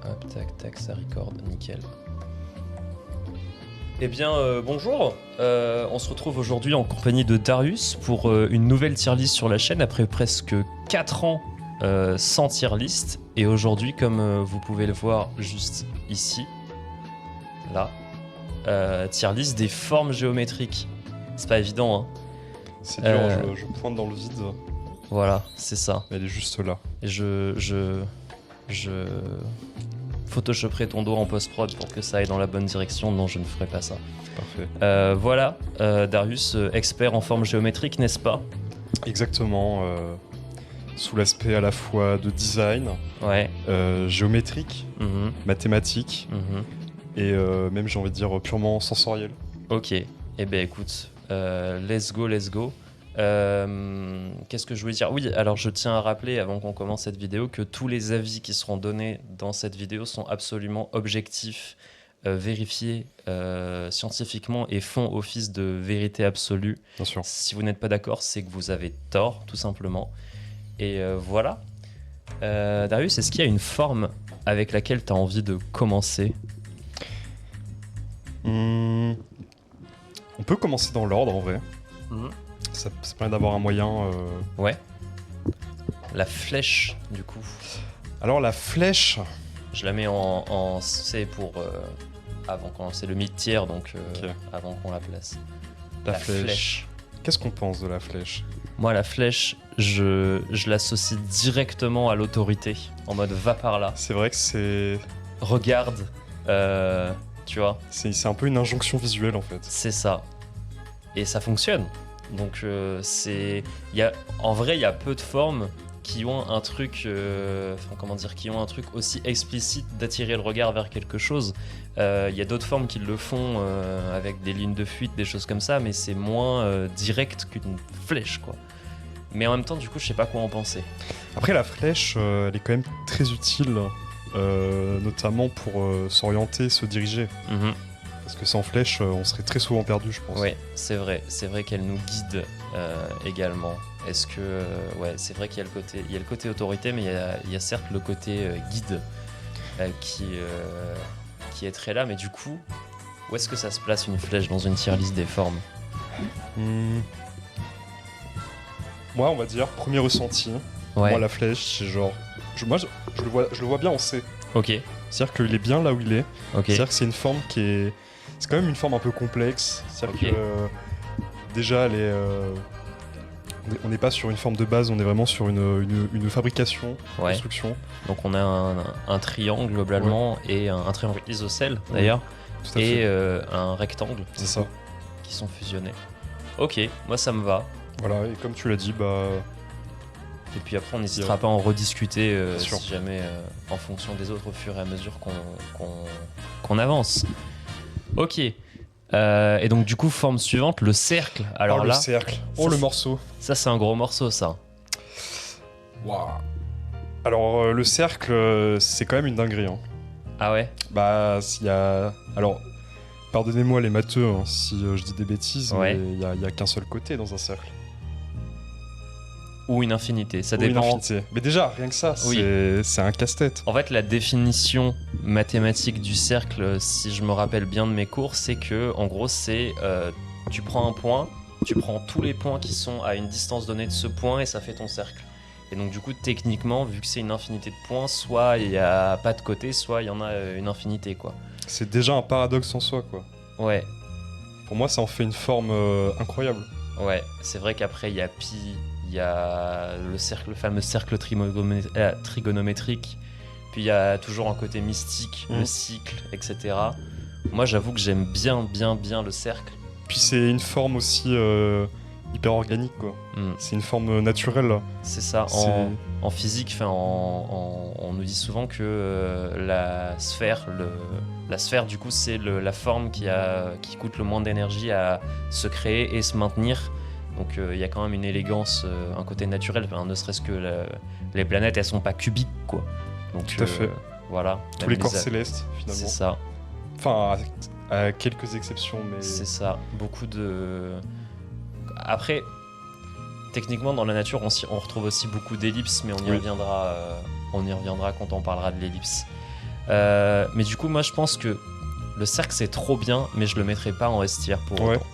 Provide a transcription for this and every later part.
Hop, tac, tac, ça record, nickel. Eh bien, bonjour. On se retrouve aujourd'hui en compagnie de Darius pour une nouvelle tier list sur la chaîne après presque 4 ans sans tier list. Et aujourd'hui, comme vous pouvez le voir juste ici, là, tier list des formes géométriques. C'est pas évident, hein. C'est dur, je pointe dans le vide. Voilà, c'est ça. Elle est juste là. Et je photoshoperai ton dos en post-prod pour que ça aille dans la bonne direction. Non, je ne ferai pas ça. Parfait. Voilà, Darius, expert en forme géométrique, n'est-ce pas? Exactement. Sous l'aspect à la fois de design, Ouais. géométrique, Mhm, mathématique mhm. et même, j'ai envie de dire, purement sensoriel. Ok. Eh ben écoute, let's go, let's go. Qu'est-ce que je voulais dire? Oui, alors je tiens à rappeler avant qu'on commence cette vidéo que tous les avis qui seront donnés dans cette vidéo sont absolument objectifs, vérifiés scientifiquement et font office de vérité absolue. Bien sûr. Si vous n'êtes pas d'accord, c'est que vous avez tort, tout simplement. Et voilà. Darius, est-ce qu'il y a une forme avec laquelle tu as envie de commencer? On peut commencer dans l'ordre en vrai. Ça permet d'avoir un moyen. Ouais. La flèche, du coup. Alors la flèche. Je la mets en C pour avant quand c'est le mid-tier, donc Ok. avant qu'on la place. La flèche. Qu'est-ce qu'on pense de la flèche? Moi, la flèche, je l'associe directement à l'autorité. En mode, va par là, C'est vrai que c'est regarde, tu vois, un peu une injonction visuelle en fait. c'est ça. Et ça fonctionne. Donc, en vrai, il y a peu de formes qui ont un truc, qui ont un truc aussi explicite d'attirer le regard vers quelque chose. Il y a d'autres formes qui le font avec des lignes de fuite, des choses comme ça, mais c'est moins direct qu'une flèche, quoi. Mais en même temps, du coup, je sais pas quoi en penser. Après, la flèche, elle est quand même très utile, notamment pour s'orienter, se diriger. Mhm. Parce que sans flèche, on serait très souvent perdu, je pense. Ouais, c'est vrai qu'elle nous guide également. Est-ce que ouais, c'est vrai qu'il y a le côté autorité, mais il y a certes le côté guide qui est très là. Mais du coup, où est-ce que ça se place une flèche dans une tier list des formes? Moi, on va dire, premier ressenti, Ouais. moi, la flèche, c'est genre... je le vois bien en C. Ok. C'est-à-dire qu'il est bien là où il est. Ok. C'est-à-dire que c'est une forme qui est... C'est quand même une forme un peu complexe. C'est-à-dire Ok. que... déjà, elle est... on n'est pas sur une forme de base, on est vraiment sur une fabrication, Ouais. construction. Donc on a un triangle globalement et un triangle isocèle d'ailleurs Tout à et fait. un rectangle C'est ça. qui sont fusionnés. Ok, moi ça me va. Voilà, et comme tu l'as dit, bah... Et puis après, on n'hésitera pas à en rediscuter Bien sûr. si jamais, en fonction des autres, au fur et à mesure qu'on avance. Ok. Et donc, du coup, forme suivante, le cercle. Alors oh, là, le cercle. ça, Oh, le c'est- morceau. ça, c'est un gros morceau, ça. Waouh. Alors, le cercle, c'est quand même une dinguerie. Hein. Ah ouais? Bah, s'il y a... Alors, pardonnez-moi les matheux hein, si je dis des bêtises, Ouais. mais il y a qu'un seul côté dans un cercle. Ou une infinité, ça Ou une dépend. infinité. Mais déjà, rien que ça, Oui. c'est un casse-tête. En fait, la définition mathématique du cercle, si je me rappelle bien de mes cours, c'est que, en gros, c'est tu prends un point, tu prends tous les points qui sont à une distance donnée de ce point et ça fait ton cercle. Et donc, du coup, techniquement, vu que c'est une infinité de points, soit il n'y a pas de côté, soit il y en a une infinité, quoi. C'est déjà un paradoxe en soi, quoi. Ouais, Pour moi, ça en fait une forme incroyable. ouais, c'est vrai qu'après, il y a pi, il y a le fameux cercle trigonométrique, puis il y a toujours un côté mystique, le cycle, etc. Moi, j'avoue que j'aime bien le cercle. Puis c'est une forme aussi hyper organique, quoi. Mm. C'est une forme naturelle, là. C'est ça. C'est- En physique, on nous dit souvent que la sphère, du coup, c'est la forme qui coûte le moins d'énergie à se créer et se maintenir. Donc, il y a quand même une élégance, un côté naturel. Enfin, ne serait-ce que les planètes, elles sont pas cubiques, quoi. Donc, Tout à fait. voilà. Tous Même les corps a- célestes, C'est finalement. ça. Enfin, à quelques exceptions, mais... C'est ça. Beaucoup de. Après, techniquement, dans la nature, on retrouve aussi beaucoup d'ellipses, mais on y Oui. reviendra. On y reviendra quand on parlera de l'ellipse. Mais du coup, moi, je pense que le cercle, c'est trop bien, mais je le mettrais pas en S tier pour Ouais. autant.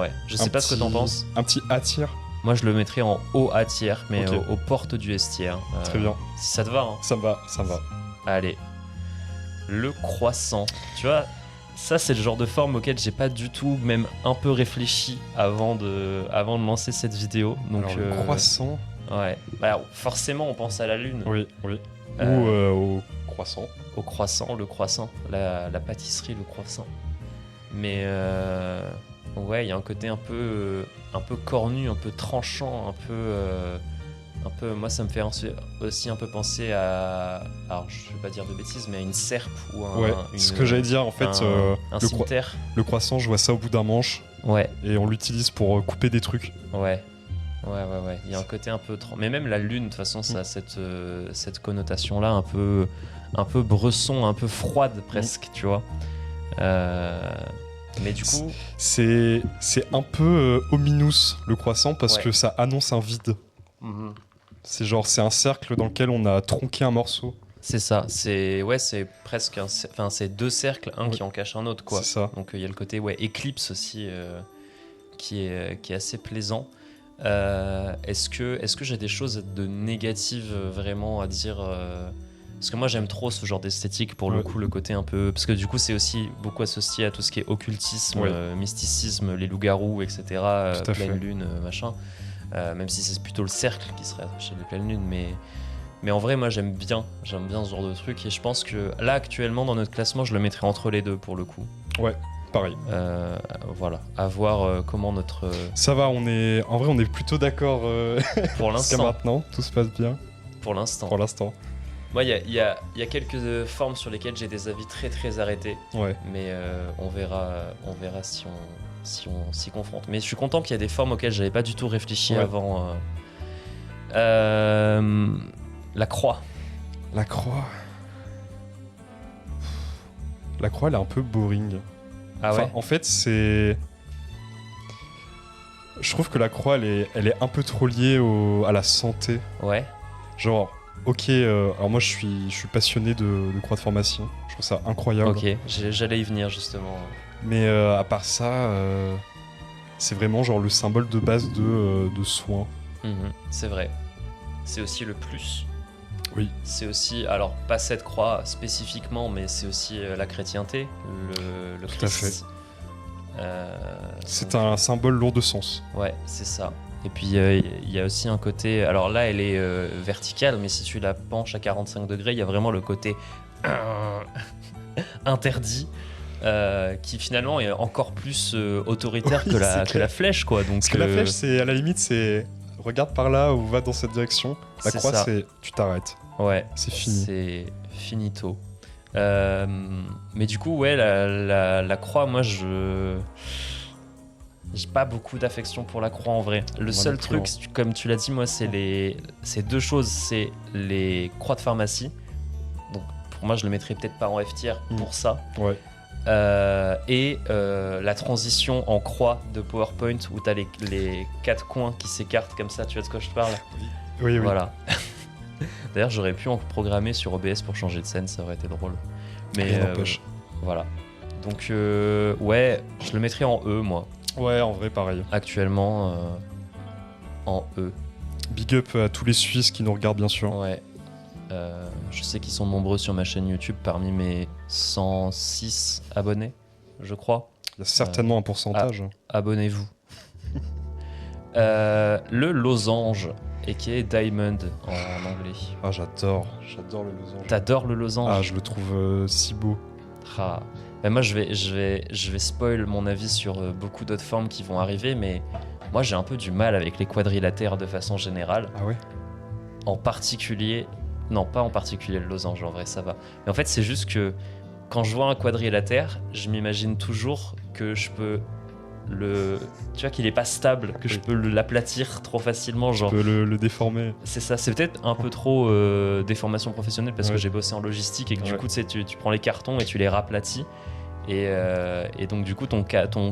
Ouais, je sais pas ce que t'en penses. Un petit A tier. Moi, je le mettrais en haut A tier, mais Ok. aux portes du S tier. Très bien. Si ça te va, hein. Ça me va, ça me va. Allez. Le croissant. Tu vois, ça, c'est le genre de forme auquel j'ai pas du tout, même un peu réfléchi avant de lancer cette vidéo. Donc, Alors, le croissant. ouais. Bah, forcément, on pense à la lune. Oui, oui. Euh, Ou au croissant. Au croissant, le croissant. La pâtisserie, le croissant. Mais ouais, il y a un côté un peu cornu, un peu tranchant, un peu. Moi, ça me fait aussi un peu penser à. Alors, je vais pas dire de bêtises, mais à une serpe ou Ce que j'allais dire, en fait, un le, cimeterre. le croissant, je vois ça au bout d'un manche. Ouais, Et on l'utilise pour couper des trucs. ouais. Ouais. Il y a un côté un peu. Mais même la lune, de toute façon, ça a cette connotation-là, un peu bresson, un peu froide presque, tu vois. Mais du coup. C'est un peu ominous, le croissant, parce Ouais. que ça annonce un vide. C'est un cercle dans lequel on a tronqué un morceau. C'est ça, c'est presque c'est deux cercles, un qui en cache un autre, quoi. C'est ça. Donc il y a le côté éclipse aussi qui est assez plaisant. Est-ce que j'ai des choses de négatives vraiment à dire parce que moi j'aime trop ce genre d'esthétique pour le coup, le côté un peu, parce que du coup c'est aussi beaucoup associé à tout ce qui est occultisme, mysticisme, les loups-garous, etc. Pleine lune, machin. Même si c'est plutôt le cercle qui serait chez les pleines lunes, mais en vrai moi j'aime bien ce genre de truc, et je pense que là actuellement dans notre classement je le mettrais entre les deux pour le coup. Ouais, pareil. Voilà, à voir comment notre Ça va, on est plutôt d'accord pour jusqu'à l'instant. maintenant, tout se passe bien Pour l'instant. pour l'instant. Moi, il y a quelques formes sur lesquelles j'ai des avis très très arrêtés, Ouais. mais on verra si on s'y confronte. Mais je suis content qu'il y ait des formes auxquelles j'avais pas du tout réfléchi avant. La croix. La croix. La croix, elle est un peu boring. Ah ouais. En fait, c'est. Je trouve que la croix, elle est un peu trop liée à la santé. Ouais. Genre, ok, alors moi je suis passionné de croix de pharmacien. Je trouve ça incroyable. Ok. J'allais y venir justement. Mais à part ça, c'est vraiment genre le symbole de base de soins. C'est vrai. C'est aussi le plus. Oui. C'est aussi, alors pas cette croix spécifiquement, mais c'est aussi la chrétienté, le Tout à Christ. C'est Donc, un symbole lourd de sens. ouais, c'est ça. Et puis il y a aussi un côté. Alors là, elle est verticale, mais si tu la penches à 45 degrés, il y a vraiment le côté interdit, qui finalement est encore plus autoritaire Oui, que c'est clair. la flèche, quoi. Donc Parce que la flèche, c'est à la limite, c'est regarde par là ou va dans cette direction. La C'est croix, ça. c'est tu t'arrêtes. ouais, C'est fini. c'est finito. Mais du coup, ouais, la croix, moi, j'ai pas beaucoup d'affection pour la croix en vrai. Le seul non plus, truc, comme tu l'as dit, moi, c'est deux choses. C'est les croix de pharmacie. Donc, pour moi, je le mettrais peut-être pas en F tier pour ça. Ouais. Et la transition en croix de PowerPoint où t'as les quatre coins qui s'écartent comme ça. Tu vois de quoi je te parle? Oui. Voilà. D'ailleurs, j'aurais pu en programmer sur OBS pour changer de scène, ça aurait été drôle. Mais Rien n'empêche. voilà. Donc, ouais, je le mettrais en E, moi. Ouais, en vrai, pareil. Actuellement, en E. Big up à tous les Suisses qui nous regardent, bien sûr. Ouais. Je sais qu'ils sont nombreux sur ma chaîne YouTube, parmi mes 106 abonnés, je crois. Il y a certainement un pourcentage. Abonnez-vous. Le losange, et qui est Diamond en anglais. Ah, j'adore le losange. T'adores le losange? Ah, je le trouve si beau. Ah. Ben moi, je vais spoil mon avis sur beaucoup d'autres formes qui vont arriver, mais moi, j'ai un peu du mal avec les quadrilatères de façon générale. Ah ouais? En particulier... Non, pas en particulier le losange, en vrai, ça va. Mais en fait, c'est juste que quand je vois un quadrilatère, je m'imagine toujours que je peux tu vois, qu'il est pas stable, que je peux l'aplatir trop facilement, genre... Tu peux le déformer. C'est ça, c'est peut-être un peu trop déformation professionnelle parce que j'ai bossé en logistique et que du coup, tu sais, tu prends les cartons et tu les raplatis. Et donc, du coup, ton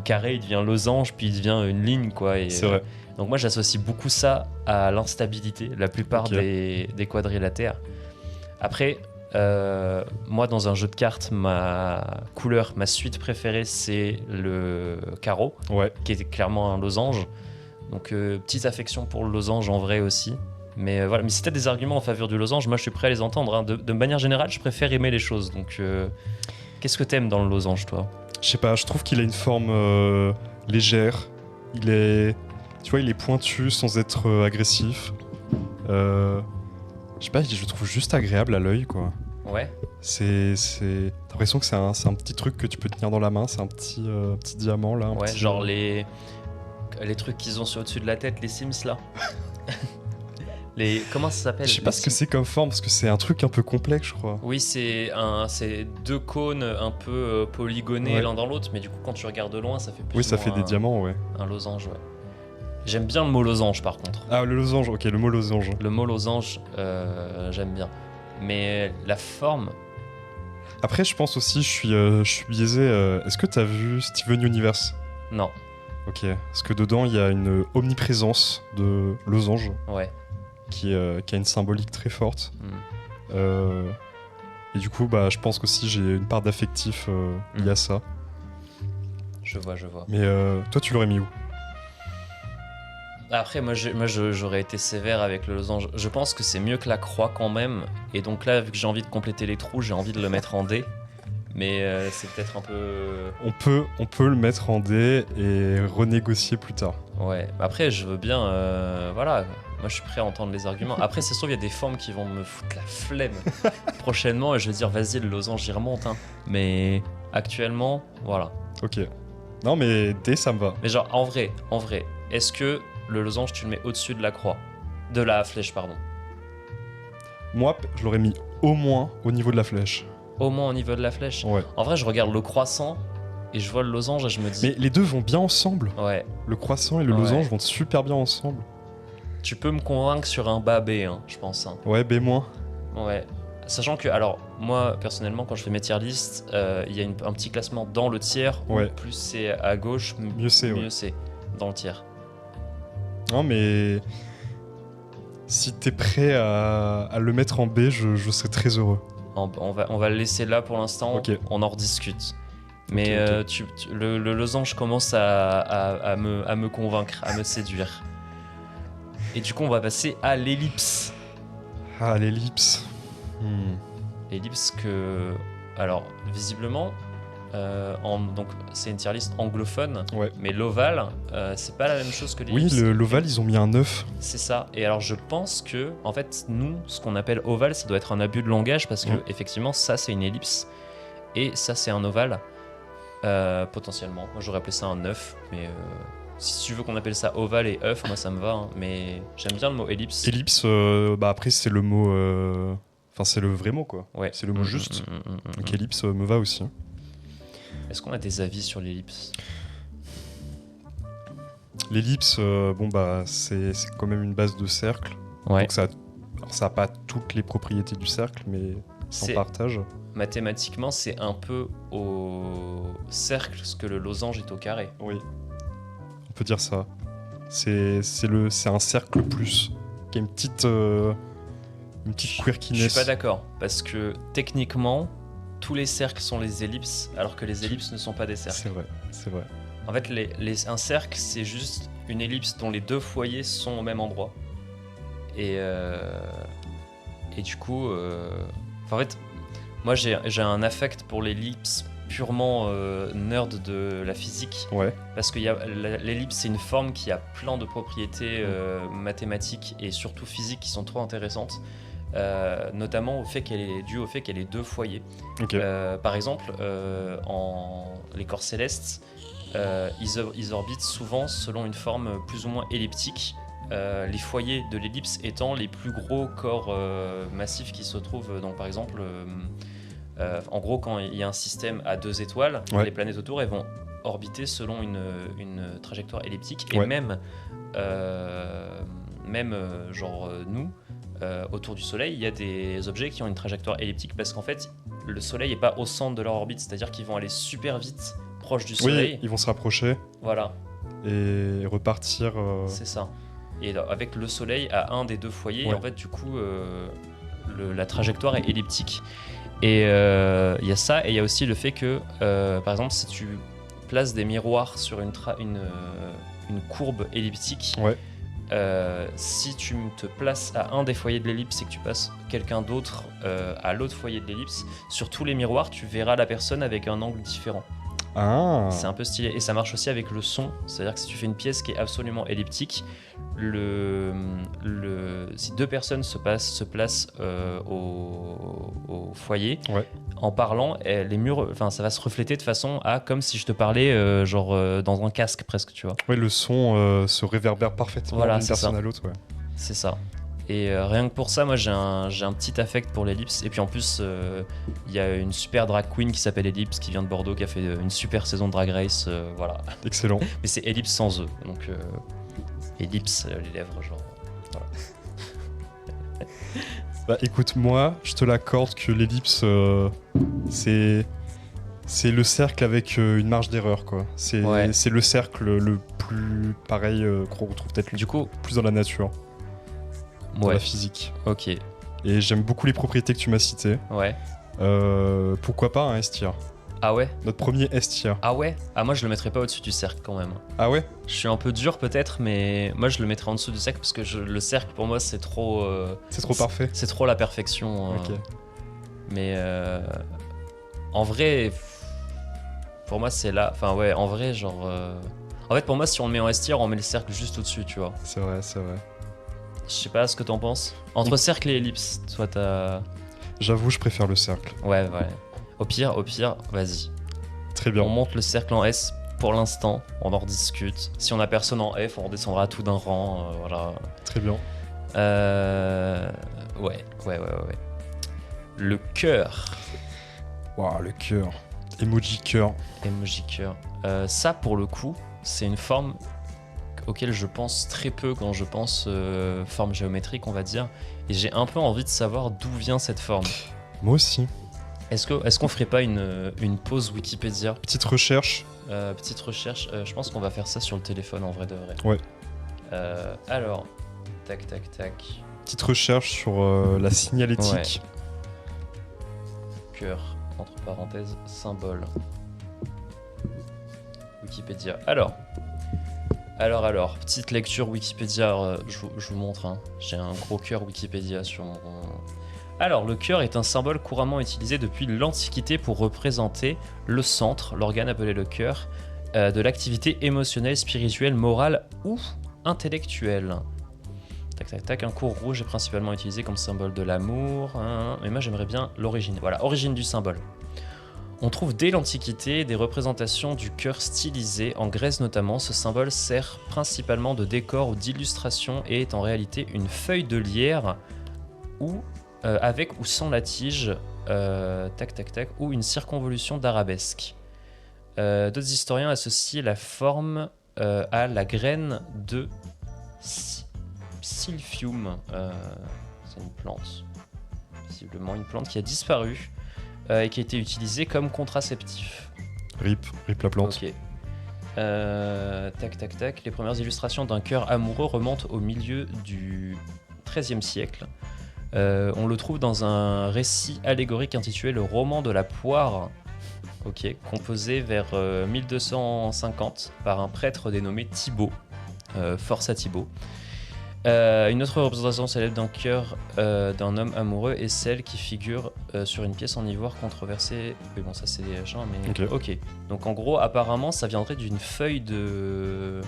carré, il devient losange, puis il devient une ligne, quoi. C'est vrai. Donc, moi, j'associe beaucoup ça à l'instabilité, la plupart des quadrilatères. Après, Moi, dans un jeu de cartes, ma suite préférée, c'est le carreau, Ouais. qui est clairement un losange. Donc, petite affection pour le losange en vrai aussi. Mais voilà. Mais si t'as des arguments en faveur du losange, moi je suis prêt à les entendre, hein. De manière générale, je préfère aimer les choses. Donc, qu'est-ce que t'aimes dans le losange, toi? Je sais pas, je trouve qu'il a une forme légère. Il est pointu sans être agressif. Je sais pas, je le trouve juste agréable à l'œil, quoi. Ouais. T'as l'impression que c'est un petit truc que tu peux tenir dans la main, c'est un petit diamant là. Ouais, genre les trucs qu'ils ont au-dessus de la tête, les Sims là. Comment ça s'appelle? Je sais pas ce que c'est comme forme, parce que c'est un truc un peu complexe, je crois. Oui, c'est deux cônes un peu polygonés Ouais. l'un dans l'autre, mais du coup, quand tu regardes de loin, ça fait plus Oui, ça ou fait moins des diamants, ouais. un losange. Ouais. J'aime bien le mot losange par contre. Ah, le losange, ok, le mot losange. Le mot losange, j'aime bien. Mais la forme, Après, je pense aussi, je suis biaisé. Est-ce que t'as vu Steven Universe? non. Ok, parce que dedans, il y a une omniprésence de losange Ouais. qui a une symbolique très forte. Hmm. Et du coup, bah, je pense qu'aussi j'ai une part d'affectif lié à ça. Je vois. Mais toi, tu l'aurais mis où? Après, j'aurais été sévère avec le losange. Je pense que c'est mieux que la croix quand même. Et donc là, vu que j'ai envie de compléter les trous, j'ai envie de le mettre en D. Mais c'est peut-être un peu... On peut le mettre en D et renégocier plus tard. Ouais. Après, je veux bien... voilà. Moi, je suis prêt à entendre les arguments. Après, c'est sûr, il y a des formes qui vont me foutre la flemme prochainement. Et je vais dire, vas-y, le losange, j'y remonte. Hein. Mais actuellement, voilà. Ok. Non, mais D, ça me va. Mais genre, en vrai, est-ce que le losange, tu le mets au-dessus de la croix? De la flèche, pardon. Moi, je l'aurais mis au moins au niveau de la flèche. Au moins au niveau de la flèche. Ouais. En vrai, je regarde le croissant et je vois le losange et je me dis... Mais les deux vont bien ensemble. Ouais, Le croissant et le Ouais. losange vont super bien ensemble. tu peux me convaincre sur un bas B, hein, je pense. Hein. Ouais, B-. Ouais. Sachant que, alors, moi, personnellement, quand je fais mes tier list, il y a un petit classement dans le tiers. Où Ouais. plus c'est à gauche, Mieux c'est, ouais. c'est dans le tiers. Non, mais si t'es prêt à le mettre en B, je serais très heureux. On va le laisser là pour l'instant, Ok. on en rediscute. Mais Ok. le losange commence à me convaincre, à me séduire. Et du coup, on va passer à l'ellipse. Ah, l'ellipse. L'ellipse que... Alors, visiblement, donc c'est une tier list anglophone, Ouais. mais l'ovale, c'est pas la même chose que Oui, l'ellipse. l'ovale, ils ont mis un 9. C'est ça. Et alors, je pense que, en fait, nous, ce qu'on appelle ovale, ça doit être un abus de langage parce que, Ouais. effectivement, ça, c'est une ellipse et ça, c'est un ovale. Potentiellement. Moi, j'aurais appelé ça un œuf, mais si tu veux qu'on appelle ça ovale et œuf, moi, ça me va. Hein. Mais j'aime bien le mot ellipse. Ellipse, bah après, c'est le mot. Enfin, c'est le vrai mot, quoi. Ouais. C'est le mot juste. Donc, mm. ellipse me va aussi. Est-ce qu'on a des avis sur l'ellipse? L'ellipse, bon, bah, c'est quand même une base de cercle. Ouais. Donc, ça a pas toutes les propriétés du cercle, mais ça C'est- en partage. Mathématiquement, c'est un peu au cercle ce que le losange est au carré. Oui. On peut dire ça. C'est un cercle plus. Qui a une petite Je quirkiness. suis pas d'accord, parce que techniquement, tous les cercles sont les ellipses, alors que les ellipses ne sont pas des cercles. C'est vrai, c'est vrai. En fait, un cercle, c'est juste une ellipse dont les deux foyers sont au même endroit. Et du coup, en fait, moi j'ai un affect pour l'ellipse purement nerd de la physique, Ouais. parce que l'ellipse, c'est une forme qui a plein de propriétés mathématiques et surtout physiques qui sont trop intéressantes. Notamment au fait qu'elle est due au fait qu'elle ait deux foyers. Ok. Par exemple, les corps célestes, ils orbitent souvent selon une forme plus ou moins elliptique. Les foyers de l'ellipse étant les plus gros corps massifs qui se trouvent. Donc, par exemple, en gros, quand il y a un système à 2 étoiles, Ouais. les planètes autour elles vont orbiter selon une trajectoire elliptique. Et Ouais. même genre nous. Autour du Soleil, il y a des objets qui ont une trajectoire elliptique parce qu'en fait, le Soleil n'est pas au centre de leur orbite, c'est-à-dire qu'ils vont aller super vite proche du Soleil. Oui, ils vont se rapprocher Voilà, et repartir. c'est ça. Et avec le Soleil à un des deux foyers, Ouais. en fait, du coup, la trajectoire est elliptique. Et il y a ça, et il y a aussi le fait que, par exemple, si tu places des miroirs sur une courbe elliptique, Ouais. si tu te places à un des foyers de l'ellipse et que tu passes quelqu'un d'autre à l'autre foyer de l'ellipse, sur tous les miroirs, tu verras la personne avec un angle différent. Ah. C'est un peu stylé. Et ça marche aussi avec le son. C'est-à-dire que si tu fais une pièce qui est absolument elliptique, si deux personnes se placent au foyer, Ouais. en parlant, les murs, ça va se refléter de façon à comme si je te parlais dans un casque presque, tu vois. Ouais, le son se réverbère parfaitement Voilà, d'une c'est personne ça. à l'autre. Ouais. C'est ça. Et rien que pour ça, moi j'ai un petit affect pour l'Ellipse. Et puis en plus, il y a une super drag queen qui s'appelle Ellipse qui vient de Bordeaux, qui a fait une super saison de Drag Race. Voilà. Excellent. Mais c'est Ellipse sans E. Donc Ellipse, les lèvres, genre. Voilà. Bah écoute, moi, je te l'accorde que l'ellipse, c'est le cercle avec une marge d'erreur, quoi. C'est le cercle le plus pareil qu'on retrouve peut-être Du coup, plus dans la nature, dans ouais, la physique. ok, Et j'aime beaucoup les propriétés que tu m'as citées. ouais. Pourquoi pas un S-tier? Ah ouais? Notre premier S-tier. Ah ouais? Ah, moi je le mettrais pas au-dessus du cercle quand même. Ah ouais? Je suis un peu dur peut-être, mais moi je le mettrais en dessous du cercle parce que le cercle pour moi c'est trop. C'est trop parfait. C'est trop la perfection. Ok. Mais en vrai, pour moi c'est là. Enfin ouais, en vrai, genre. En fait, pour moi, si on le met en S-tier, on met le cercle juste au-dessus, tu vois. C'est vrai, c'est vrai. Je sais pas ce que t'en penses. Entre cercle et ellipse, toi t'as. J'avoue, je préfère le cercle. Ouais. Au pire, vas-y. Très bien. On monte le cercle en S pour l'instant, on en rediscute. Si on a personne en F, on redescendra tout d'un rang, voilà. Très bien. Ouais. Le cœur. Waouh, le cœur. Emoji cœur. Emoji cœur. Ça, pour le coup, c'est une forme auquel je pense très peu quand je pense forme géométrique, on va dire. Et j'ai un peu envie de savoir d'où vient cette forme. Moi aussi. Est-ce qu'on ferait pas une pause Wikipédia? Petite recherche. Petite recherche. Je pense qu'on va faire ça sur le téléphone en vrai de vrai. Ouais. Alors, tac. Petite recherche sur la signalétique. Cœur, entre parenthèses, symbole. Wikipédia. Alors, petite lecture Wikipédia, je vous montre, hein. J'ai un gros cœur Wikipédia sur mon... Alors, le cœur est un symbole couramment utilisé depuis l'Antiquité pour représenter le centre, l'organe appelé le cœur, de l'activité émotionnelle, spirituelle, morale ou intellectuelle. Tac. Un cours rouge est principalement utilisé comme symbole de l'amour. Mais moi, j'aimerais bien l'origine. Voilà, origine du symbole. On trouve dès l'Antiquité des représentations du cœur stylisées. En Grèce notamment, ce symbole sert principalement de décor ou d'illustration et est en réalité une feuille de lierre ou avec ou sans la tige, ou une circonvolution d'arabesque. D'autres historiens associent la forme à la graine de Silphium. C'est une plante, visiblement une plante qui a disparu et qui a été utilisée comme contraceptif. RIP la plante. Ok. Tac. Les premières illustrations d'un cœur amoureux remontent au milieu du XIIIe siècle. On le trouve dans un récit allégorique intitulé Le roman de la poire, composé vers 1250 par un prêtre dénommé Thibaut, Forçat Thibaut. Une autre représentation célèbre d'un cœur d'un homme amoureux est celle qui figure sur une pièce en ivoire controversée. Mais bon, ça c'est des gens, mais ok. Donc en gros, apparemment, ça viendrait d'une feuille d'une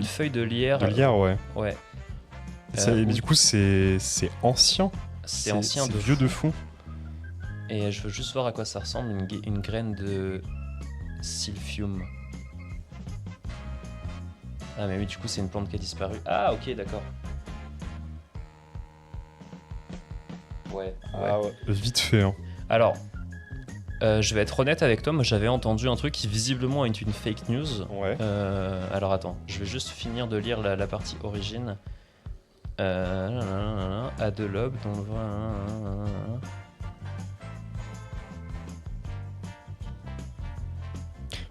feuille de lierre. De lierre, ouais. Ouais. Mais du coup, c'est ancien. C'est ancien, c'est vieux de fou. Et je veux juste voir à quoi ça ressemble, une graine de Silphium. Ah mais oui, du coup c'est une plante qui a disparu. Ah ok, d'accord. Ouais. Vite fait, hein. Alors, je vais être honnête avec toi, moi j'avais entendu un truc qui visiblement est une fake news. Ouais. Alors attends, je vais juste finir de lire la partie origine. À deux lobes, dont le voit.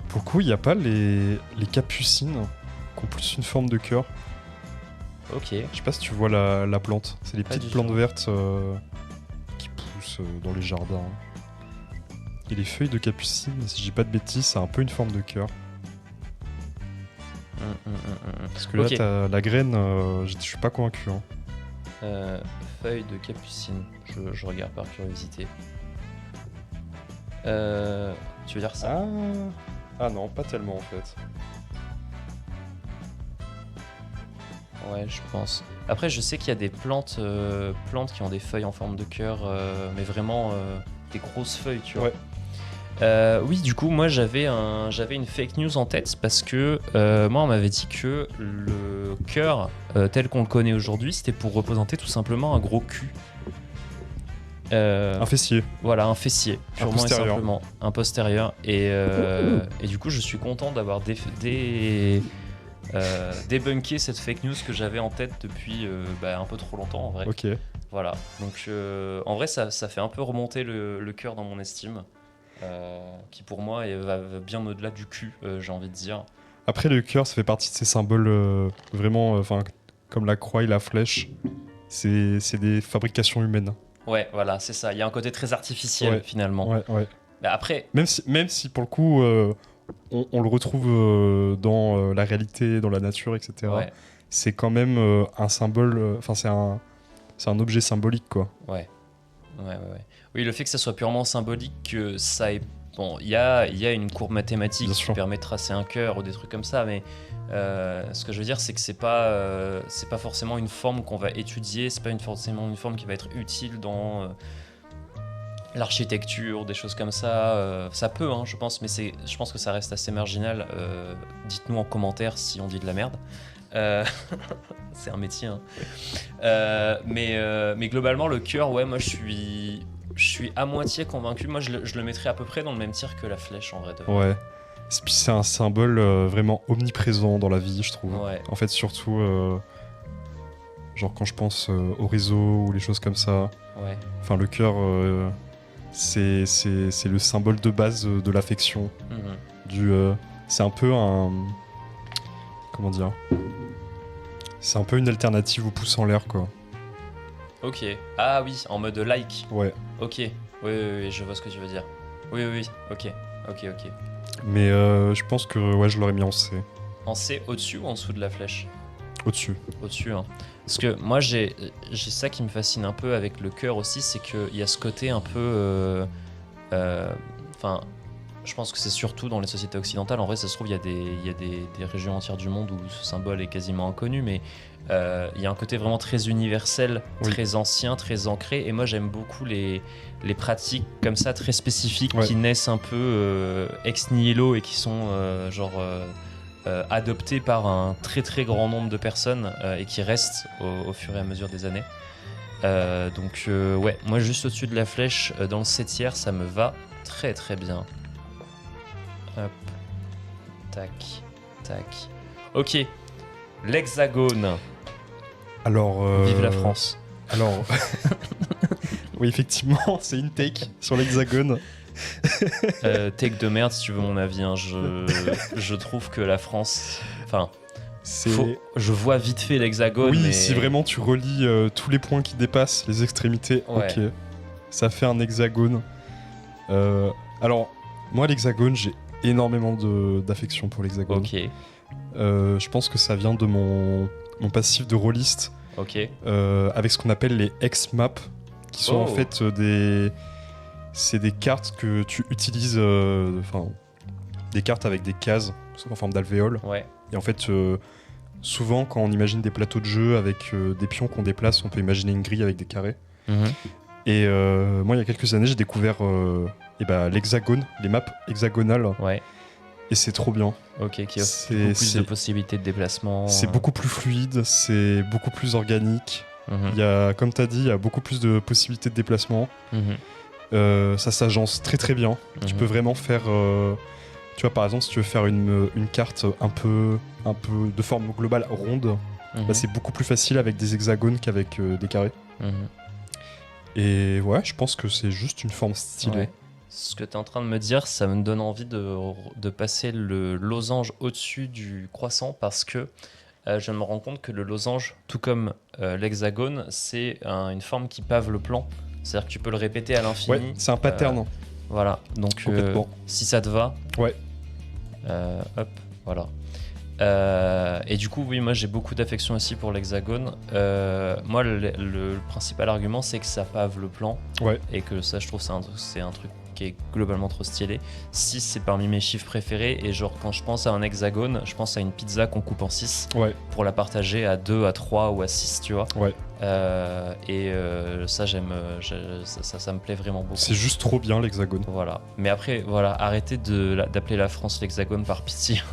Pourquoi il n'y a pas les capucines qui ont plus une forme de cœur? Ok. Je sais pas si tu vois la plante. C'est les Pas du petites plantes tout. vertes qui poussent dans les jardins. Et les feuilles de capucine, si je dis pas de bêtises, c'est un peu une forme de cœur. Parce que là, Ok. t'as la graine, je suis pas convaincu. Hein. Feuille de capucine. Je regarde par curiosité. Tu veux dire ça? Ah non, pas tellement en fait. Ouais, je pense. Après, je sais qu'il y a des plantes qui ont des feuilles en forme de cœur, mais vraiment des grosses feuilles, tu vois. Ouais. Oui, du coup, moi j'avais une fake news en tête parce que moi on m'avait dit que le cœur tel qu'on le connaît aujourd'hui, c'était pour représenter tout simplement un gros cul. Un fessier. Voilà, un fessier, purement et postérieur. simplement, un postérieur. Et du coup, je suis content d'avoir débunké cette fake news que j'avais en tête depuis un peu trop longtemps en vrai. Ok. Voilà, donc en vrai, ça fait un peu remonter le cœur dans mon estime. Qui pour moi va bien au-delà du cul, j'ai envie de dire. Après, le cœur, ça fait partie de ces symboles vraiment, comme la croix et la flèche. C'est des fabrications humaines. Ouais, voilà, c'est ça. Il y a un côté très artificiel Ouais. finalement. Ouais. Mais après, Même si pour le coup, on le retrouve dans la réalité, dans la nature, etc. ouais, C'est quand même un symbole. Enfin, c'est un objet symbolique, quoi. ouais. Oui, le fait que ça soit purement symbolique, que ça ait. Bon, il y a une courbe mathématique Bien qui sûr. permet de tracer un cœur ou des trucs comme ça, mais ce que je veux dire, c'est que c'est pas forcément une forme qu'on va étudier, c'est pas forcément une forme qui va être utile dans l'architecture, des choses comme ça. Ça peut, hein, je pense, mais je pense que ça reste assez marginal. Dites-nous en commentaire si on dit de la merde. C'est un métier. Hein. Mais globalement, le cœur, ouais, moi je suis à moitié convaincu. Moi, je le mettrais à peu près dans le même tir que la flèche en vrai. Ouais. Puis c'est un symbole vraiment omniprésent dans la vie, je trouve. Ouais. En fait, surtout, genre quand je pense au réseau ou les choses comme ça. Ouais. Enfin, le cœur, c'est le symbole de base de l'affection. Mhm. C'est un peu un. Comment dire? C'est un peu une alternative au pouce en l'air, quoi. Ok. Ah oui, en mode like. Ouais. Ok. Oui, je vois ce que tu veux dire. Oui. Ok. Mais je pense que ouais, je l'aurais mis en C. En C, au-dessus ou en dessous de la flèche? Au-dessus. Au-dessus, hein. Parce que moi, j'ai ça qui me fascine un peu avec le cœur aussi, c'est qu'il y a ce côté un peu. Enfin, je pense que c'est surtout dans les sociétés occidentales. En vrai, ça se trouve, il y a des régions entières du monde où ce symbole est quasiment inconnu, mais il y a un côté vraiment très universel, Oui. très ancien, très ancré. Et moi, j'aime beaucoup les pratiques comme ça, très spécifiques, Ouais. qui naissent un peu ex nihilo et qui sont adoptées par un très très grand nombre de personnes et qui restent au fur et à mesure des années. Donc ouais, moi juste au-dessus de la flèche, dans le 7e, ça me va très très bien. Hop, tac. Ok, l'hexagone. Alors. Vive la France. Alors. Oui, effectivement, c'est une take sur l'hexagone. Take de merde si tu veux mon avis. Hein. Je trouve que la France. Enfin, je vois vite fait l'hexagone. Oui, mais... si vraiment tu relis tous les points qui dépassent les extrémités, Ouais. ok. Ça fait un hexagone. Alors, moi, l'hexagone, j'ai énormément d'affection pour l'hexagone. Ok. Je pense que ça vient de mon passif de rôliste Ok. avec ce qu'on appelle les hex-maps, qui sont en fait c'est des cartes que tu utilises, des cartes avec des cases en forme d'alvéole. Ouais. Et en fait, souvent, quand on imagine des plateaux de jeu avec des pions qu'on déplace, on peut imaginer une grille avec des carrés. Et moi, il y a quelques années, j'ai découvert l'hexagone, les maps hexagonales. Ouais. Et c'est trop bien. Ok, qui offre beaucoup plus de possibilités de déplacement. C'est beaucoup plus fluide, c'est beaucoup plus organique. Il y a, comme tu as dit, il y a beaucoup plus de possibilités de déplacement. Ça s'agence très très bien. Tu peux vraiment faire... tu vois, par exemple, si tu veux faire une carte un peu de forme globale ronde, c'est beaucoup plus facile avec des hexagones qu'avec des carrés. Et ouais, je pense que c'est juste une forme stylée. Ouais. Ce que tu es en train de me dire, ça me donne envie de passer le losange au-dessus du croissant parce que je me rends compte que le losange, tout comme l'hexagone, c'est une forme qui pave le plan. C'est-à-dire que tu peux le répéter à l'infini. Ouais, c'est un pattern. Voilà, donc Complètement. si ça te va, Ouais. hop, voilà. Et du coup, oui, moi j'ai beaucoup d'affection aussi pour l'hexagone. Moi, le principal argument, c'est que ça pave le plan. Ouais. Et que ça, je trouve, c'est un truc qui est globalement trop stylé. 6, c'est parmi mes chiffres préférés. Et genre, quand je pense à un hexagone, je pense à une pizza qu'on coupe en 6 Ouais. pour la partager à 2, à 3 ou à 6, tu vois. Ouais. Ça, j'aime, ça me plaît vraiment beaucoup. C'est juste trop bien l'hexagone. Voilà. Mais après, voilà, arrêtez d'appeler la France l'hexagone par pitié.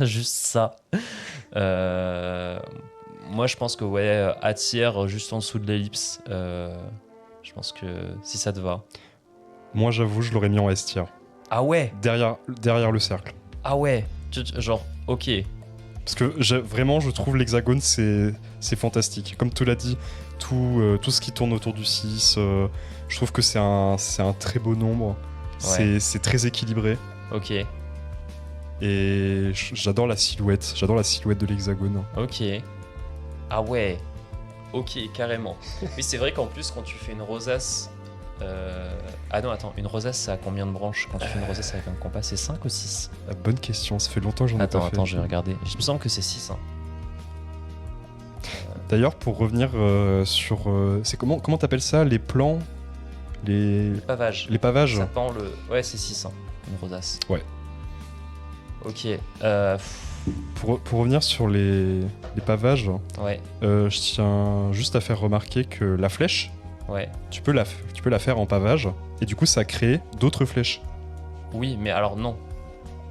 Juste ça. Moi, je pense que, ouais, A tiers, juste en dessous de l'ellipse, je pense que si ça te va. Moi, j'avoue, je l'aurais mis en S tier. Ah ouais. Derrière le cercle. Ah ouais. Genre, ok. Parce que vraiment, je trouve l'hexagone, c'est fantastique. Comme tu l'as dit, tout ce qui tourne autour du 6, je trouve que c'est un très beau nombre. Ouais. C'est très équilibré. Ok. Et j'adore la silhouette. J'adore la silhouette de l'hexagone. Ok. Ah ouais. Ok, carrément. Oui, c'est vrai qu'en plus, quand tu fais une rosace... Ah non, attends, une rosace, ça a combien de branches quand tu fais une rosace avec un compas? C'est 5 ou 6? Bonne question, ça fait longtemps que j'en ai pas fait. Attends, je vais regarder. Il me semble que c'est 6. Hein. D'ailleurs, pour revenir sur... c'est comment t'appelles ça? Les plans? Les Pavage. Les pavages? Ça pend le... Ouais, c'est 6, hein, une rosace. Ouais. Ok. Pour revenir sur les pavages, Ouais. je tiens juste à faire remarquer que la flèche, Ouais. tu peux la faire en pavage, et du coup ça crée d'autres flèches. Oui, mais alors non.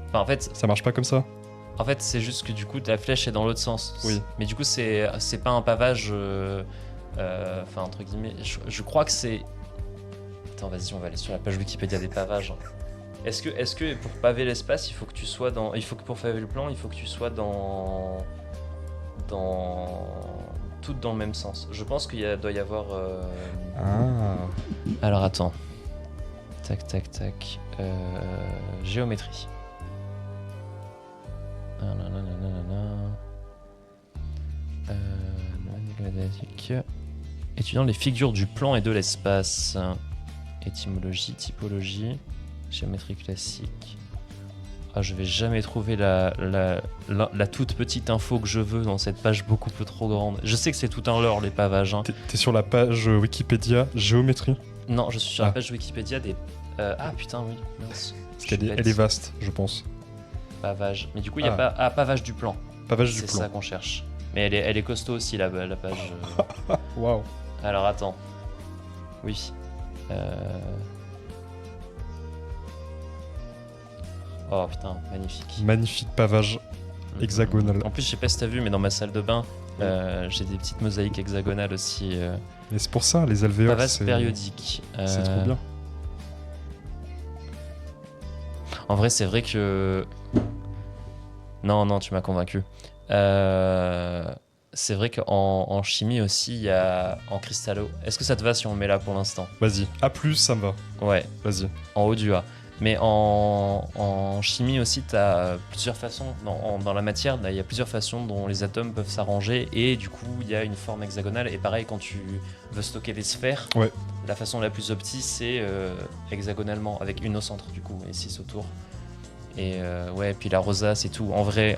Enfin, en fait, Ça marche pas comme ça? c'est juste que du coup, ta flèche est dans l'autre sens. Oui. Mais du coup, c'est pas un pavage... Enfin, entre guillemets... Je crois que c'est... Attends, vas-y, on va aller sur la page Wikipédia des pavages. Est-ce que pour paver l'espace, il faut que tu sois dans... Il faut que pour paver le plan, il faut que tu sois dans... Toutes dans le même sens. Je pense qu'il doit y avoir... Ah. Alors, attends. Tac. Géométrie. Étudiant les figures du plan et de l'espace. Étymologie, typologie, géométrie classique. Ah, je vais jamais trouver la toute petite info que je veux dans cette page beaucoup peu trop grande. Je sais que c'est tout un lore, les pavages. Hein. T'es sur la page Wikipédia géométrie? Non, je suis sur la page Wikipédia des... Ah putain, oui, mince. Parce qu'elle elle est vaste, je pense. Pavage. Mais du coup, il n'y a pas... Ah, pavage du plan. Pavage du C'est plan. ça qu'on cherche. Mais elle est costaud aussi, la page. Waouh. Alors, attends. Oui. Oh putain, magnifique. Magnifique pavage hexagonal. En plus, je sais pas si t'as vu, mais dans ma salle de bain, j'ai des petites mosaïques hexagonales aussi. Et c'est pour ça, les alvéoles, Pavage périodique. c'est trop bien. En vrai, c'est vrai que... Non, tu m'as convaincu. C'est vrai qu'en chimie aussi, il y a en cristallo. Est-ce que ça te va si on met là pour l'instant? Vas-y, A+, ça me va. Ouais, Vas-y. en haut du A. Mais en chimie aussi, tu as plusieurs façons. Dans la matière, il y a plusieurs façons dont les atomes peuvent s'arranger. Et du coup, il y a une forme hexagonale. Et pareil, quand tu veux stocker des sphères, Ouais. la façon la plus optique, c'est hexagonalement, avec une au centre du coup, et 6 autour. Et ouais, puis la rosace et tout. En vrai,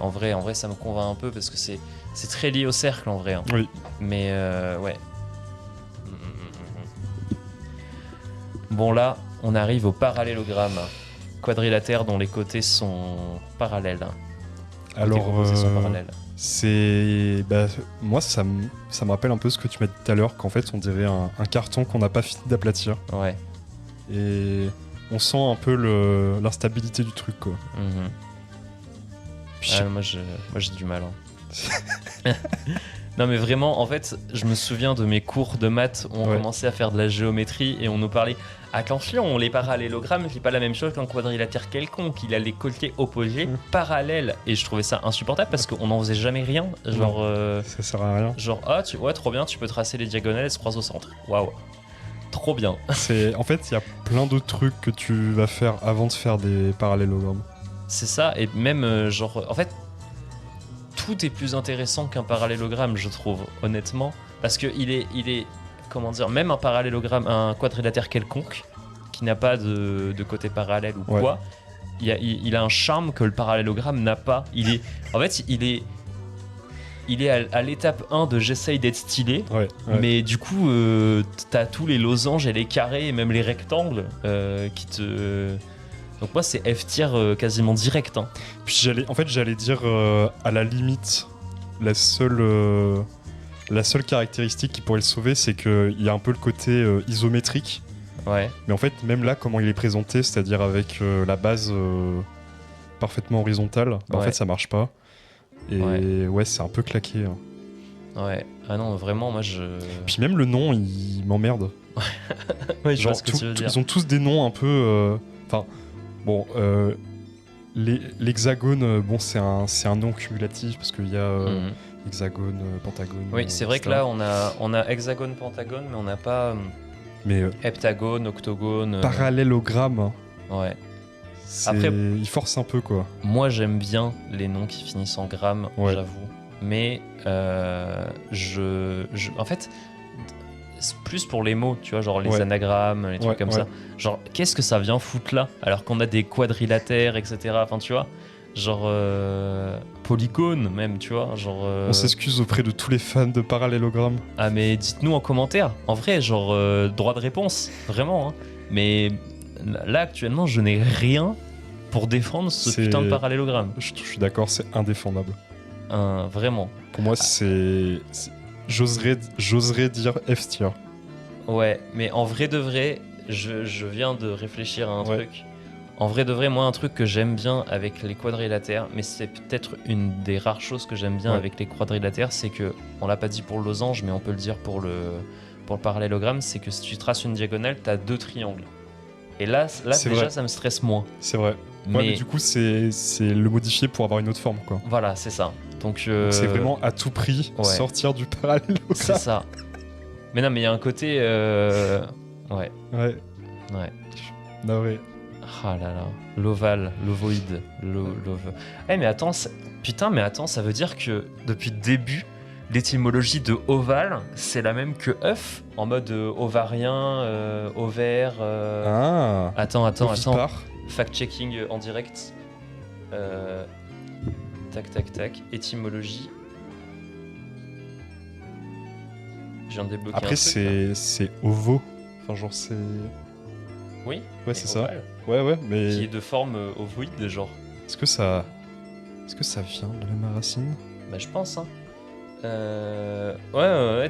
ça me convainc un peu parce que c'est très lié au cercle en vrai. Hein. Oui. Mais ouais. Bon, là, on arrive au parallélogramme. Quadrilatère dont les côtés sont parallèles. Alors, Côtés sont parallèles. c'est... Bah, moi, ça me rappelle un peu ce que tu m'as dit tout à l'heure, qu'en fait, on dirait un carton qu'on n'a pas fini d'aplatir. Ouais. Et on sent un peu l'instabilité du truc, quoi. Mhm. Puis, Moi, j'ai du mal. Hein. Non, mais vraiment, en fait, je me souviens de mes cours de maths où on commençait à faire de la géométrie et on nous parlait attention, les parallélogrammes, c'est pas la même chose qu'un quadrilatère quelconque, il a les côtés opposés parallèles. Et je trouvais ça insupportable parce qu'on n'en faisait jamais rien. Genre, ça sert à rien. Genre, ouais, trop bien, tu peux tracer les diagonales, elles se croisent au centre. Waouh, trop bien. En fait, il y a plein d'autres trucs que tu vas faire avant de faire des parallélogrammes. C'est ça, et même, genre, en fait, tout est plus intéressant qu'un parallélogramme, je trouve, honnêtement. Parce que il est, comment dire, même un parallélogramme, un quadrilatère quelconque, qui n'a pas de côté parallèle ou quoi, il a un charme que le parallélogramme n'a pas. En fait, il est à l'étape 1 de j'essaye d'être stylé, mais du coup, t'as tous les losanges et les carrés et même les rectangles qui te... Donc moi, c'est F tier quasiment direct. Hein. Puis j'allais dire, à la limite, la seule caractéristique qui pourrait le sauver, c'est qu'il y a un peu le côté isométrique. Ouais. Mais en fait, même là, comment il est présenté, c'est-à-dire avec la base parfaitement horizontale, en fait, ça marche pas. Et c'est un peu claqué. Hein. Ouais. Ah non, vraiment, moi Puis même le nom, il m'emmerde. Ouais, je vois ce que tu veux dire. Ils ont tous des noms un peu... Bon, l'hexagone, bon, c'est un nom cumulatif parce qu'il y a hexagone, pentagone. Oui, c'est vrai que là, on a hexagone, pentagone, mais on n'a pas heptagone, octogone. Parallélogramme. Ouais. Après, il force un peu, quoi. Moi, j'aime bien les noms qui finissent en grammes, j'avoue. Mais en fait, c'est plus pour les mots, tu vois, genre les anagrammes, les trucs comme ça. Genre, qu'est-ce que ça vient foutre là, alors qu'on a des quadrilatères, etc. Enfin, tu vois, genre polygone même, tu vois, genre. On s'excuse auprès de tous les fans de parallélogramme. Ah, mais dites-nous en commentaire. En vrai, genre droit de réponse, vraiment. Hein. Mais là, actuellement, je n'ai rien pour défendre ce putain de parallélogramme. Je suis d'accord, c'est indéfendable. Vraiment. Pour moi, j'oserais dire F tier. Ouais, mais en vrai de vrai, je viens de réfléchir à un truc. En vrai de vrai, moi, un truc que j'aime bien avec les quadrilatères, mais c'est peut-être une des rares choses que j'aime bien avec les quadrilatères, c'est que, on l'a pas dit pour le losange, mais on peut le dire pour le parallélogramme, c'est que si tu traces une diagonale, t'as 2 triangles. Et là déjà, vrai. Ça me stresse moins. C'est vrai. Mais du coup, c'est le modifier pour avoir une autre forme, quoi. Voilà, c'est ça. Donc c'est vraiment à tout prix sortir du parallélogramme. C'est ça. Mais non, mais il y a un côté... Ouais. Navré. Ah là là. L'ovale, l'ovoïde. Mais attends, ça veut dire que depuis le début, l'étymologie de ovale, c'est la même que œuf, en mode ovarien, ovaire... Attends. Fact-checking en direct. Tac. Étymologie. Je viens de débloquer Après, c'est ovo. Enfin, genre, c'est... Oui. Ouais, c'est ça. Ouais, mais... Qui est de forme ovoïde, genre. Est-ce que ça vient de la même racine ? Bah, je pense, hein.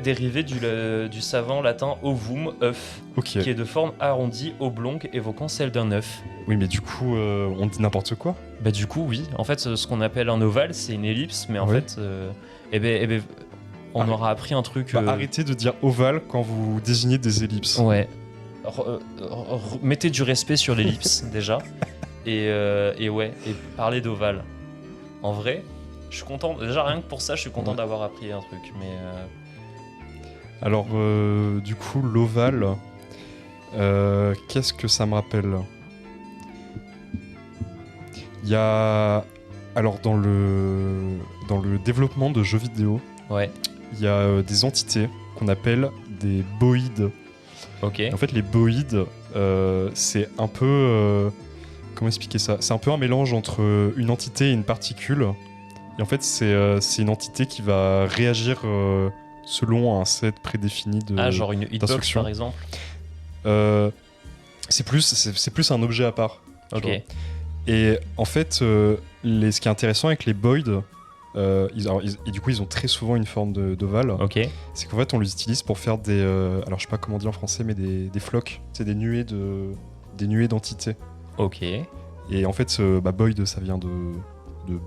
Dérivé du savant latin ovum, œuf, qui est de forme arrondie, oblongue, évoquant celle d'un œuf. Oui, mais du coup, on dit n'importe quoi. Bah du coup, oui. En fait, ce qu'on appelle un ovale, c'est une ellipse, mais en fait, on aura appris un truc... arrêtez de dire ovale quand vous désignez des ellipses. Ouais. Mettez du respect sur l'ellipse, déjà. Et parlez d'ovale. En vrai... Je suis content, déjà rien que pour ça, je suis content d'avoir appris un truc. Mais alors, du coup, l'ovale, qu'est-ce que ça me rappelle ? Il y a... Alors, dans le développement de jeux vidéo, il y a des entités qu'on appelle des boïdes. Ok. En fait, les boïdes, c'est un peu... comment expliquer ça ? C'est un peu un mélange entre une entité et une particule. Et en fait, c'est une entité qui va réagir selon un set prédéfini de genre une hitbox par exemple. C'est plus un objet à part. Ok. Et en fait, ce qui est intéressant avec les boïdes, et du coup, ils ont très souvent une forme d'ovale. Ok. C'est qu'en fait, on les utilise pour faire des, alors je sais pas comment dire en français, mais des flocs. C'est des nuées d'entités. Ok. Et en fait, boïde, ça vient de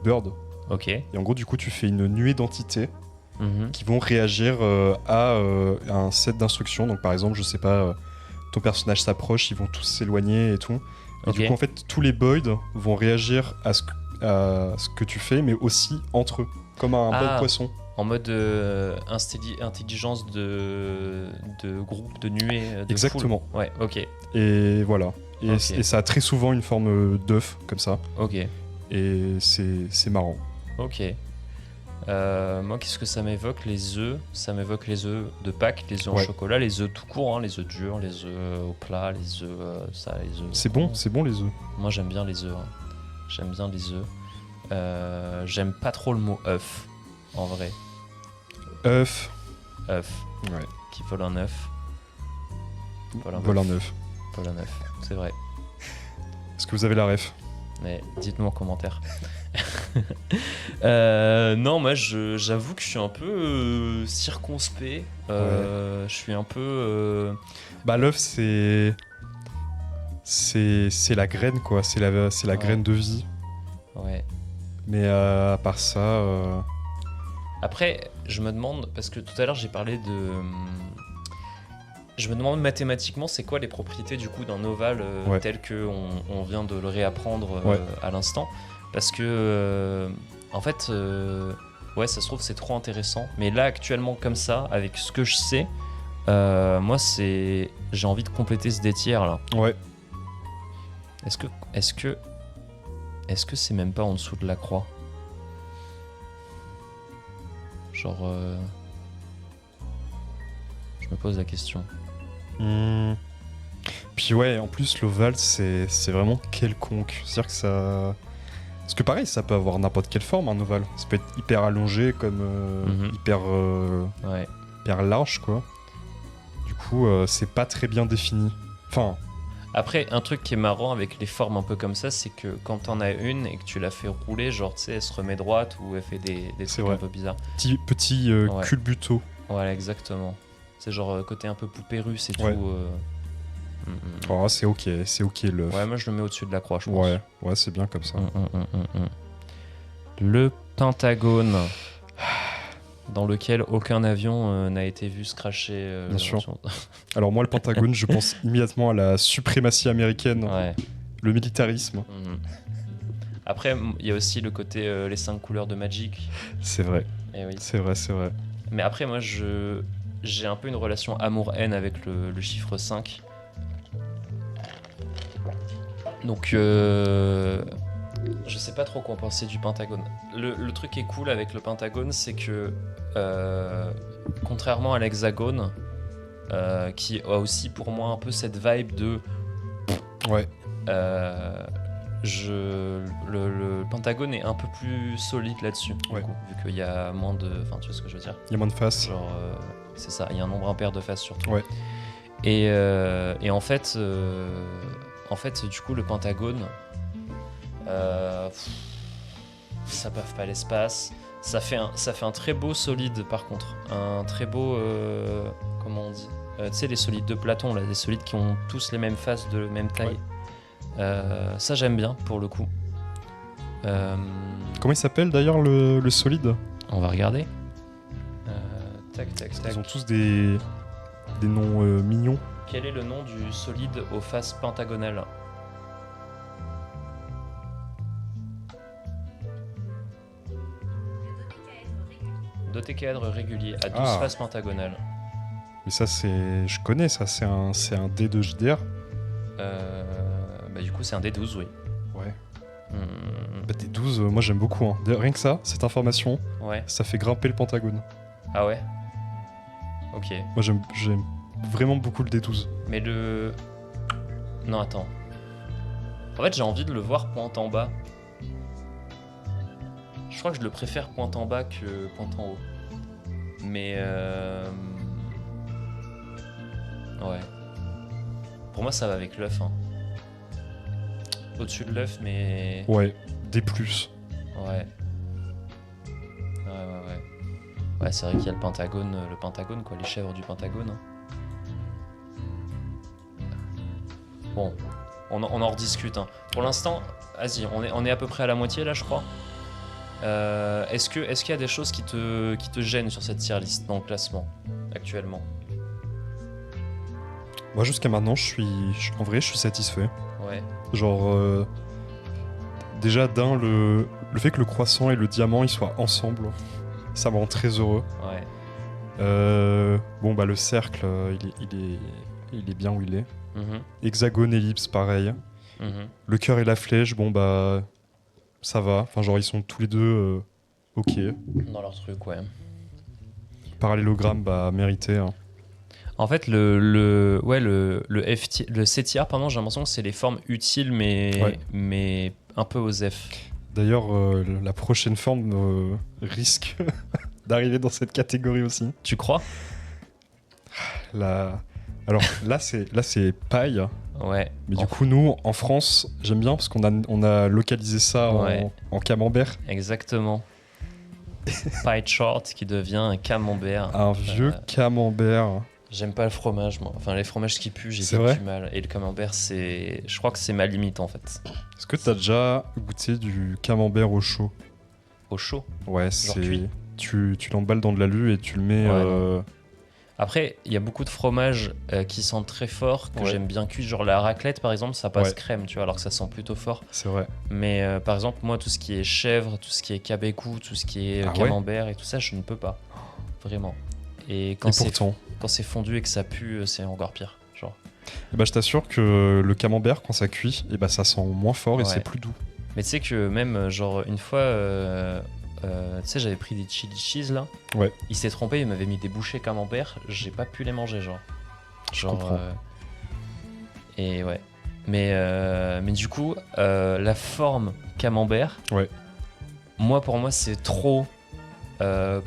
bird. Ok. Et en gros, du coup, tu fais une nuée d'entités qui vont réagir à un set d'instructions. Donc, par exemple, je sais pas, ton personnage s'approche, ils vont tous s'éloigner et tout. Et du coup, en fait, tous les boïdes vont réagir à ce que tu fais, mais aussi entre eux, comme un bon poisson. En mode intelligence de groupe, de nuée, de Exactement. Foule. Ouais, ok. Et voilà. Et ça a très souvent une forme d'œuf, comme ça. Ok. Et c'est marrant. Ok. Moi, qu'est-ce que ça m'évoque? Les œufs. Ça m'évoque les œufs de Pâques, les œufs en Ouais. chocolat, les œufs tout court, hein, les œufs durs, les œufs au plat, les œufs les œufs. C'est bon les œufs. Moi, j'aime bien les œufs. Hein. J'aime bien les œufs. J'aime pas trop le mot œuf, en vrai. œuf. œuf, Ouais. qui vole un œuf. Vol un œuf. Vole un œuf, c'est vrai. Est-ce que vous avez la ref? Mais dites-nous en commentaire. Non, moi j'avoue que je suis un peu circonspect. Je suis un peu. Bah l'œuf c'est la graine quoi, c'est la Ouais. graine de vie. Ouais. Mais à part ça, Après, je me demande, parce que tout à l'heure j'ai parlé de. Je me demande mathématiquement, c'est quoi les propriétés du coup d'un ovale Ouais. tel que on vient de le réapprendre Ouais. à l'instant. Parce que, en fait, ouais, ça se trouve, c'est trop intéressant. Mais là, actuellement, comme ça, avec ce que je sais, moi, j'ai envie de compléter ce détière là. ouais. Est-ce que c'est même pas en dessous de la croix? Genre, je me pose la question. Puis ouais, en plus l'ovale c'est vraiment quelconque. C'est-à-dire que ça... Parce que pareil, ça peut avoir n'importe quelle forme un ovale. Ça peut être hyper allongé comme Mhm. Ouais. hyper large quoi. Du coup, c'est pas très bien défini. Enfin, Après, un truc qui est marrant avec les formes un peu comme ça, c'est que quand t'en as une et que tu la fais rouler, genre, tu sais, elle se remet droite ou elle fait des C'est trucs vrai. un peu bizarres. petit Ouais. culbuto. Voilà, exactement. C'est genre côté un peu poupée russe et Ouais. tout. Oh, c'est ok l'œuf. Ouais, moi je le mets au-dessus de la croix, je pense. Ouais, c'est bien comme ça. Le Pentagone, dans lequel aucun avion n'a été vu se cracher. Bien sûr. Alors moi, le Pentagone, je pense immédiatement à la suprématie américaine, Ouais. le militarisme. Mhm. Après, il y a aussi le côté les 5 couleurs de Magic. C'est vrai, Et oui. c'est vrai. Mais après, moi, j'ai un peu une relation amour-haine avec le chiffre 5. Donc, je sais pas trop quoi en penser du Pentagone. Le truc qui est cool avec le Pentagone, c'est que, contrairement à l'Hexagone, qui a aussi pour moi un peu cette vibe de... Ouais, le Pentagone est un peu plus solide là-dessus, du Ouais. coup, vu qu'il y a moins de... Enfin, tu vois ce que je veux dire? il y a moins de faces. Genre, c'est ça, il y a un nombre impair de faces surtout. Ouais. Et en fait, du coup, le Pentagone, ça baffe pas l'espace. Ça fait un très beau solide, par contre. Un très beau... comment on dit? Tu sais, les solides de Platon, là, les solides qui ont tous les mêmes faces de même taille. Ça, j'aime bien, pour le coup. Comment il s'appelle d'ailleurs le solide? On va regarder. Tac, tac, tac. Ils ont tous des noms mignons. Quel est le nom du solide aux faces pentagonales? Dodécaèdre régulier à 12 Ah. faces pentagonales. Mais ça, je connais ça, c'est un dé de JDR. Bah, du coup, c'est un D12, oui. Ouais. Hmm, Bah, des 12, moi j'aime beaucoup. Hein. Rien que ça, cette information, ouais. ça fait grimper le Pentagone. Ah ouais. Ok. Moi j'aime vraiment beaucoup le D12. Mais le. Non, attends. En fait, j'ai envie de le voir pointe en bas. Je crois que je le préfère pointe en bas que pointe en haut. Mais. Ouais. Pour moi, ça va avec l'œuf. Hein. Au-dessus de l'œuf, mais. Ouais, D+. Ouais. Ouais. Ouais, c'est vrai qu'il y a le Pentagone, quoi, les chèvres du Pentagone. Hein. Bon, on en rediscute. Hein. Pour l'instant, vas-y, on est à peu près à la moitié là, je crois. Est-ce qu'il y a des choses qui te gênent sur cette tier list dans le classement actuellement? Moi jusqu'à maintenant, en vrai, je suis satisfait. Ouais. Genre, déjà le fait que le croissant et le diamant ils soient ensemble, ça me rend très heureux. Ouais. Bon bah le cercle, il est bien où il est. Mhm, Hexagone, ellipse, pareil. mhm. Le cœur et la flèche, bon bah ça va. Enfin genre ils sont tous les deux ok. dans leur truc, ouais. Parallélogramme, bah, mérité. Hein. En fait, le C tiers, pardon, j'ai l'impression que c'est les formes utiles, mais un peu OSEF. D'ailleurs, la prochaine forme risque d'arriver dans cette catégorie aussi. Tu crois? Alors là, c'est paille. Ouais. Mais du coup, nous, en France, j'aime bien parce on a localisé ça Ouais. en camembert. Exactement. Pie chart qui devient un camembert. Un vieux camembert. J'aime pas le fromage, moi. Enfin, les fromages qui puent, j'ai C'est vrai du mal. Et le camembert, je crois que c'est ma limite, en fait. Est-ce que t'as déjà goûté du camembert au chaud? Au chaud. Ouais, Genre c'est... cuit. Tu l'emballes dans de l'alu et tu le mets... Ouais, Après, il y a beaucoup de fromages qui sentent très fort, que Ouais. j'aime bien cuit. Genre la raclette, par exemple, ça passe Ouais. crème, tu vois, alors que ça sent plutôt fort. C'est vrai. Mais par exemple, moi, tout ce qui est chèvre, tout ce qui est cabecou, tout ce qui est Ah ouais camembert et tout ça, je ne peux pas. Vraiment. Et Et quand pourtant, c'est fondu et que ça pue, c'est encore pire. Genre. eh ben, je t'assure que le camembert, quand ça cuit, eh ben, ça sent moins fort et Ouais. c'est plus doux. Mais tu sais que même, genre, une fois, tu sais, j'avais pris des chili cheese là. Ouais. Il s'est trompé, il m'avait mis des bouchées camembert. J'ai pas pu les manger, genre. Je comprends. Et ouais. Mais du coup, la forme camembert, Ouais. pour moi, c'est trop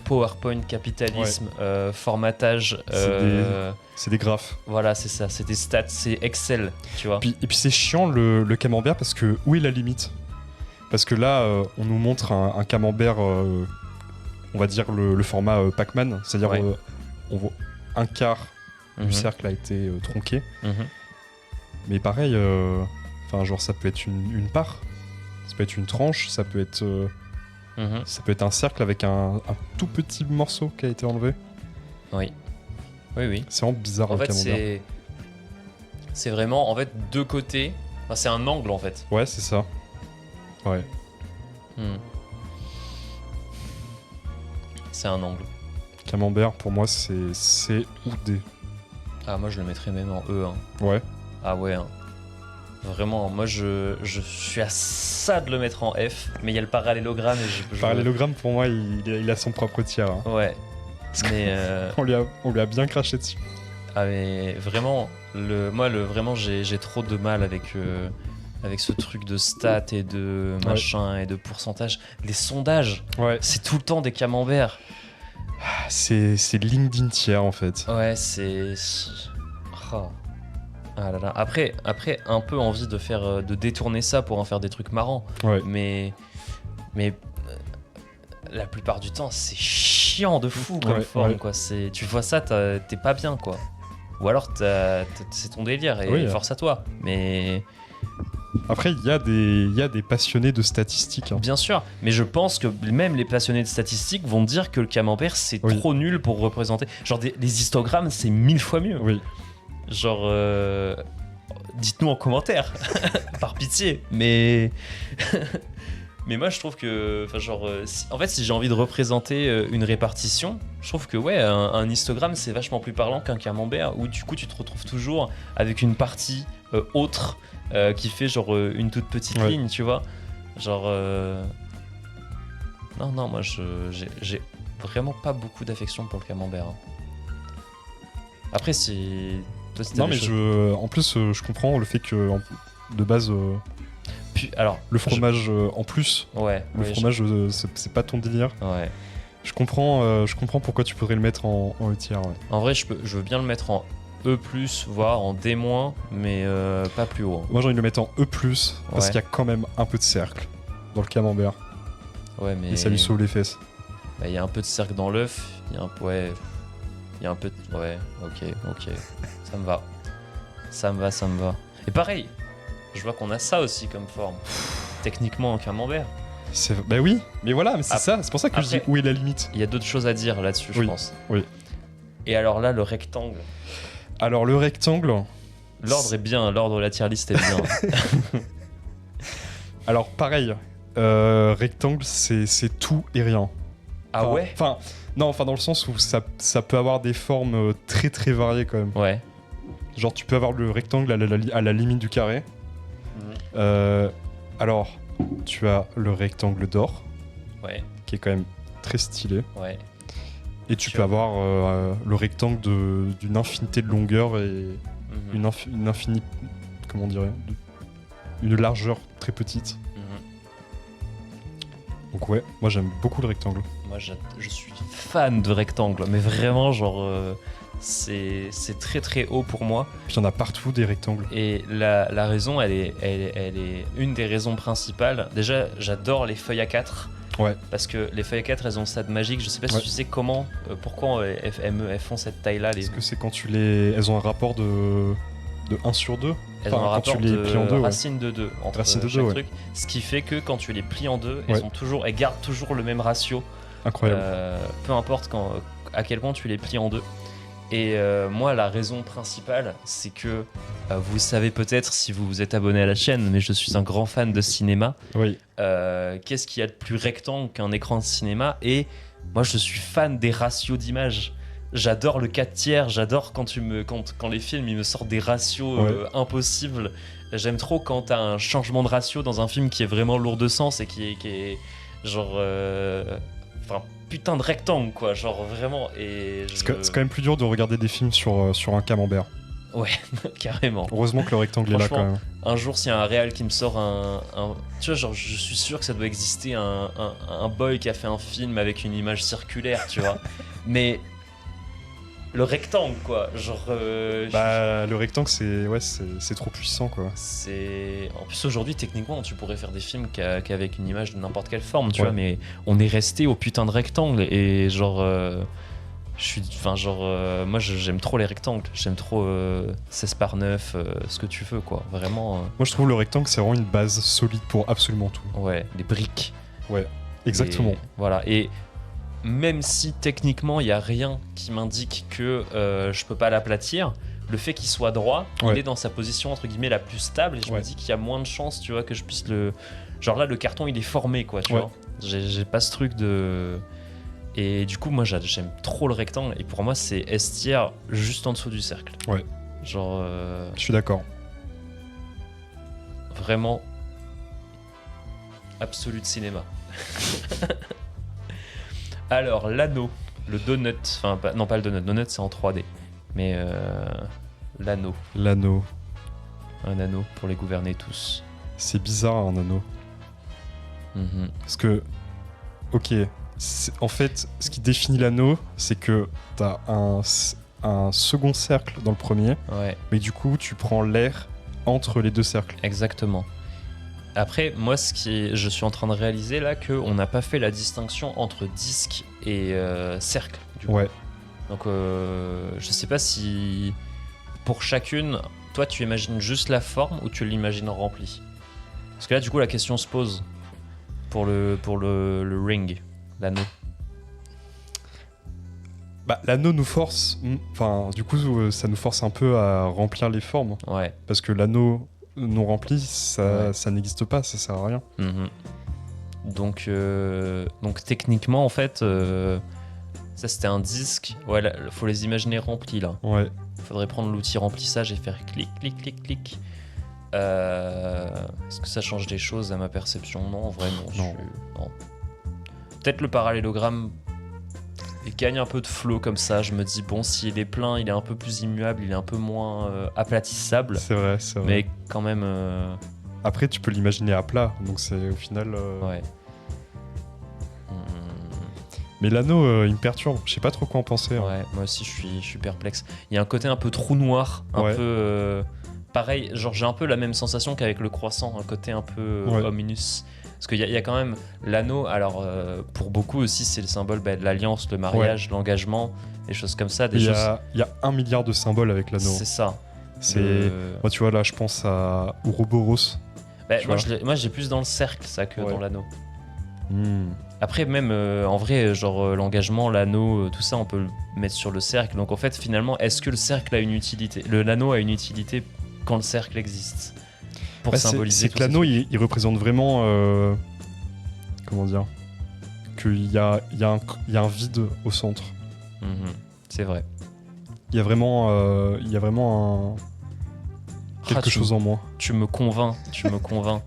PowerPoint, capitalisme, formatage. C'est des graphes. Voilà, c'est ça. C'est des stats, c'est Excel, tu vois. Et puis c'est chiant le camembert parce que où est la limite? Parce que là, on nous montre un camembert, on va dire le format Pac-Man, c'est-à-dire Ouais. on voit un quart Mhm. du cercle a été tronqué. Mhm. Mais pareil, enfin genre ça peut être une part, ça peut être une tranche, ça peut être un cercle avec un tout petit morceau qui a été enlevé. Oui. Oui, oui. C'est vraiment bizarre En le fait, camembert. c'est vraiment, en fait, deux côtés. Enfin, c'est un angle, en fait. Ouais, c'est ça. Ouais. Hmm. C'est un angle. Camembert pour moi c'est C ou D. Ah, moi, je le mettrais même en E. Hein. Ouais. Ah ouais. Hein. Vraiment, moi, je suis à ça de le mettre en F. Mais il y a le parallélogramme et je... Parallélogramme pour moi il a son propre tiers. Hein. Ouais. Mais... On lui a bien craché dessus. Ah mais vraiment, vraiment j'ai trop de mal avec ce truc de stats et de machin et de pourcentage. Les sondages, Ouais. c'est tout le temps des camemberts. C'est LinkedIn tiers en fait. Ouais, c'est... Oh. Ah là là. Après, un peu envie de détourner ça pour en faire des trucs marrants. Ouais. Mais la plupart du temps, c'est chiant de fou comme forme, quoi. Tu vois ça, t'es pas bien, quoi. Ou alors c'est ton délire et force à toi. Mais après, il y a des passionnés de statistiques. Hein. bien sûr, mais je pense que même les passionnés de statistiques vont dire que le camembert c'est trop nul pour représenter. Genre les histogrammes, c'est 1000 fois mieux. Oui. Genre, dites-nous en commentaire, par pitié. Mais moi, je trouve que, si j'ai envie de représenter une répartition, je trouve que un histogramme c'est vachement plus parlant qu'un camembert où du coup tu te retrouves toujours avec une partie autre qui fait genre une toute petite ligne, tu vois. Genre, non, moi j'ai vraiment pas beaucoup d'affection pour le camembert. Hein. Après, si toi, Non, mais en plus, je comprends le fait que de base. Puis, alors, le fromage en plus. Ouais. Le fromage, c'est pas ton délire. Ouais. Je comprends pourquoi tu pourrais le mettre en E tiers. Ouais. En vrai, je veux bien le mettre en E+, voire en D-, mais pas plus haut. Moi, j'ai envie de le mettre en E+, parce qu'il y a quand même un peu de cercle dans le camembert. Ouais, mais... Et ça lui sauve les fesses. Bah, il y a un peu de cercle dans l'œuf, il y a un peu... Ouais, ok. Ça me va. Et pareil, je vois qu'on a ça aussi comme forme. Techniquement, un camembert. Bah oui, mais voilà, mais c'est pour ça que je dis où est la limite. Il y a d'autres choses à dire là-dessus, je pense. Oui. Et alors là, le rectangle. Alors le rectangle... L'ordre est bien, l'ordre de la tier list est bien. Alors pareil, rectangle c'est tout et rien. Ah ouais? Enfin, dans le sens où ça peut avoir des formes très très variées quand même. Ouais. Genre tu peux avoir le rectangle à la limite du carré. Alors, tu as le rectangle d'or. Ouais. Qui est quand même très stylé. Ouais. Et tu peux avoir le rectangle d'une infinité de longueur et Mhm. une infinie, comment on dirait, une largeur très petite. Mhm. Donc ouais, moi j'aime beaucoup le rectangle. Moi, je suis fan de rectangles, mais vraiment, genre, c'est très très haut pour moi. Puis il y en a partout des rectangles. Et la raison, elle est une des raisons principales. Déjà, j'adore les feuilles A4. Ouais. Parce que les feuilles A4, elles ont ça de magique. Je sais pas si Ouais. tu sais comment, pourquoi elles font cette taille-là. Est-ce que c'est quand elles ont un rapport de 1 sur 2? Elles ont un quand rapport tu les plies en de deux, ouais. racine de 2 entre Racine de chaque deux, ouais. truc. Ce qui fait que quand tu les plies en deux, Ouais. elles gardent toujours le même ratio. Incroyable. Peu importe à quel point tu les plies en deux. Et moi, la raison principale, c'est que vous le savez peut-être si vous vous êtes abonné à la chaîne, mais je suis un grand fan de cinéma. Oui. Qu'est-ce qu'il y a de plus rectangle qu'un écran de cinéma? Et moi, je suis fan des ratios d'images. J'adore le 4/3, j'adore quand les films ils me sortent des ratios impossibles. J'aime trop quand t'as un changement de ratio dans un film qui est vraiment lourd de sens et qui est genre putain de rectangle quoi, genre vraiment. Et C'est quand même plus dur de regarder des films sur un camembert. ouais, carrément. Heureusement que le rectangle est là quand même. Un jour, s'il y a un réal qui me sort tu vois, genre, je suis sûr que ça doit exister un boy qui a fait un film avec une image circulaire, tu vois. Mais le rectangle, quoi. Genre. Le rectangle, c'est trop puissant, quoi. En plus, aujourd'hui, techniquement, tu pourrais faire des films qu'avec une image de n'importe quelle forme, tu Ouais. vois. Mais on est resté au putain de rectangle. Et genre. Moi j'aime trop les rectangles, j'aime trop 16:9, ce que tu veux quoi, vraiment. Moi, je trouve le rectangle, c'est vraiment une base solide pour absolument tout. Ouais, des briques. Exactement. Voilà, et même si techniquement il n'y a rien qui m'indique que je peux pas l'aplatir, le fait qu'il soit droit, Ouais. il est dans sa position entre guillemets la plus stable et je me Ouais. dis qu'il y a moins de chances, tu vois, que je puisse le. Genre là, le carton il est formé quoi, tu Ouais. vois. J'ai pas ce truc de. Et du coup, moi j'aime trop le rectangle et pour moi c'est S-tier juste en dessous du cercle. Ouais. Genre Je suis d'accord. vraiment absolu de cinéma. Alors l'anneau, le donut, non pas le donut c'est en 3D, mais l'anneau, L'anneau. un anneau pour les gouverner tous. C'est bizarre, un anneau. Mhm. Parce que, ok, en fait, ce qui définit l'anneau, c'est que t'as un second cercle dans le premier, Ouais, mais du coup, tu prends l'air entre les deux cercles. exactement. Après, moi, je suis en train de réaliser là qu'on n'a pas fait la distinction entre disque et cercle. Du coup. Ouais. Donc, je sais pas si pour chacune, toi, tu imagines juste la forme ou tu l'imagines remplie. Parce que là, du coup, la question se pose pour le ring, l'anneau. Bah, l'anneau nous force, enfin, du coup, ça nous force un peu à remplir les formes. Ouais. Parce que l'anneau non rempli, ça Ouais. n'existe pas, ça sert à rien. Mhm. Donc techniquement, en fait, ça c'était un disque. Ouais, là, faut les imaginer remplis là. Ouais. Faudrait prendre l'outil remplissage et faire clic, clic, clic, clic. Est-ce que ça change des choses à ma perception? Non, en vrai, non. Non. Peut-être le parallélogramme il gagne un peu de flow comme ça. Je me dis, bon, s'il est plein, il est un peu plus immuable, il est un peu moins aplatissable. C'est vrai, c'est vrai. Mais quand même. Après, tu peux l'imaginer à plat, donc c'est au final. Ouais. Mais l'anneau, il me perturbe. Je sais pas trop quoi en penser. Hein. Ouais, moi aussi je suis perplexe. Il y a un côté un peu trou noir, un Ouais. peu pareil, genre j'ai un peu la même sensation qu'avec le croissant, un côté un peu Ouais. ominous. Parce qu'il y a quand même l'anneau, alors pour beaucoup aussi c'est le symbole de l'alliance, le mariage, l'engagement, des choses comme ça. Il y a 1 milliard de symboles avec l'anneau. C'est ça. C'est. Moi, tu vois, là, je pense à Ouroboros. Bah, tu moi j'ai plus dans le cercle ça que Ouais. dans l'anneau. Après, même en vrai, genre l'engagement, l'anneau, tout ça, on peut le mettre sur le cercle. Donc en fait, finalement, est-ce que le cercle a une utilité? L'anneau a une utilité quand le cercle existe pour symboliser C'est tout que l'anneau, il représente vraiment. Comment dire? Qu'il y a un vide au centre. C'est vrai. Il y a vraiment quelque chose en moins. Tu me convaincs, tu me convaincs.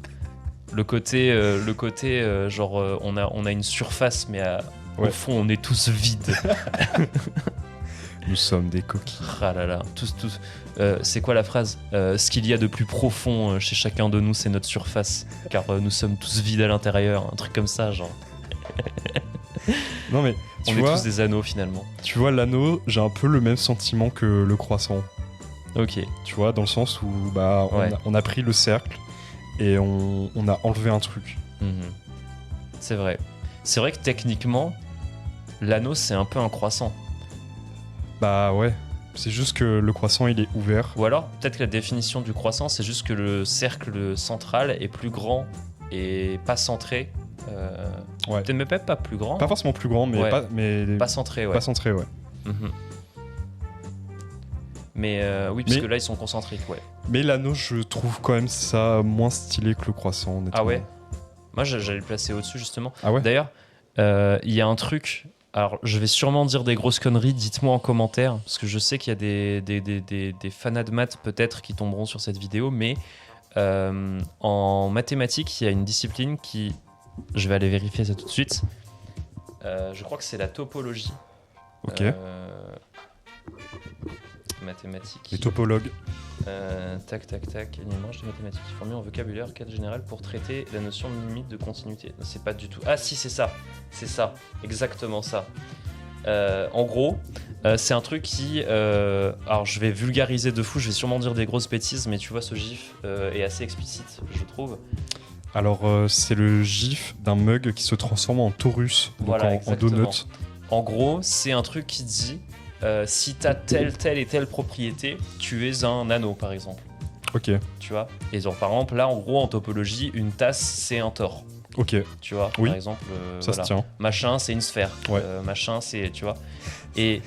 Le côté genre on a une surface mais Ouais. Au fond, on est tous vides. Nous sommes des coquilles. Ah là là, tous. C'est quoi la phrase? Ce qu'il y a de plus profond chez chacun de nous, c'est notre surface, car nous sommes tous vides à l'intérieur. Un truc comme ça, genre. Non mais On est tous des anneaux finalement. tu vois l'anneau, j'ai un peu le même sentiment que le croissant. Ok. Tu vois, dans le sens où bah, Ouais. on a pris le cercle et on a enlevé un truc. Mhm. C'est vrai. C'est vrai que techniquement, l'anneau c'est un peu un croissant. Bah ouais, c'est juste que le croissant il est ouvert. Ou alors, peut-être que la définition du croissant, c'est juste que le cercle central est plus grand et pas centré. Ouais. Peut-être même pas plus grand. Pas forcément plus grand, mais Ouais. pas Pas centré, ouais. pas centré, ouais. Mhm. Mais oui, parce Mais- que là, ils sont concentriques, ouais. Mais l'anneau, je trouve quand même ça moins stylé que le croissant, honnêtement. Ah ouais? Moi, j'allais le placer au-dessus, justement. Ah ouais. D'ailleurs, il y a un truc. Alors, je vais sûrement dire des grosses conneries. Dites-moi en commentaire, parce que je sais qu'il y a des fanats de maths peut-être qui tomberont sur cette vidéo. Mais en mathématiques, il y a une discipline qui. Je vais aller vérifier ça tout de suite. Je crois que c'est la topologie. Ok. Mathématiques. Les topologues. Tac. Une branche de mathématiques formée en vocabulaire cadre général pour traiter la notion de limite de continuité. C'est pas du tout. Ah si, c'est ça. C'est ça. Exactement ça. En gros, c'est un truc qui. Alors, je vais vulgariser de fou. Je vais sûrement dire des grosses bêtises, mais tu vois, ce gif est assez explicite, je trouve. Alors, c'est le gif d'un mug qui se transforme en Taurus, donc Voilà, en exactement. donut. En gros, c'est un truc qui dit si t'as telle et telle propriété, tu es un anneau, par exemple. Ok, Tu vois. Et genre, par exemple, là, en gros, en topologie, une tasse, c'est un tor. ok, Tu vois, Oui. par exemple. ça voilà. se tient. Machin, c'est une sphère. Ouais. Machin, c'est. Tu vois. Et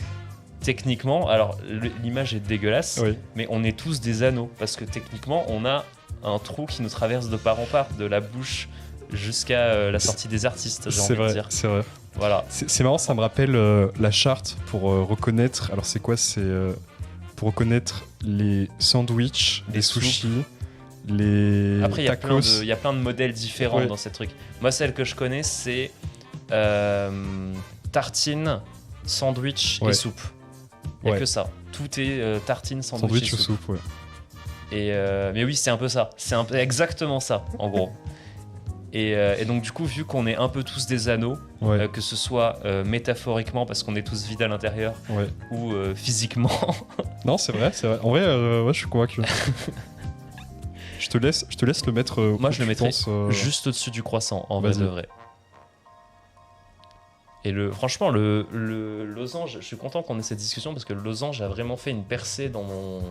techniquement, alors, l'image est dégueulasse, Oui. mais on est tous des anneaux. Parce que techniquement, on a un trou qui nous traverse de part en part, de la bouche jusqu'à la sortie des artistes, j'ai C'est envie de vrai, dire. c'est vrai. Voilà. C'est marrant, ça me rappelle la charte pour reconnaître. Alors, c'est quoi? C'est pour reconnaître les sandwichs, Les les sushis, les Après, il tacos. y a plein de modèles différents Ouais. dans ces trucs. Moi, celle que je connais, c'est tartine, sandwich et Ouais. soupe. Il n'y a Ouais. que ça. Tout est tartine, sandwich, Sandwich et ou soupe. soupe, ouais. Et, mais oui, c'est un peu ça. C'est un peu exactement ça, en gros. Et donc, du coup, vu qu'on est un peu tous des anneaux, Ouais, que ce soit métaphoriquement parce qu'on est tous vides à l'intérieur ouais. ou physiquement, Non, c'est vrai, c'est vrai. En vrai, ouais, je suis convaincu. je te laisse le mettre. moi où je le tu mettrais penses, juste au-dessus du croissant, en vrai Vas-y. de vrai. Et franchement, le losange, je suis content qu'on ait cette discussion parce que le losange a vraiment fait une percée dans mon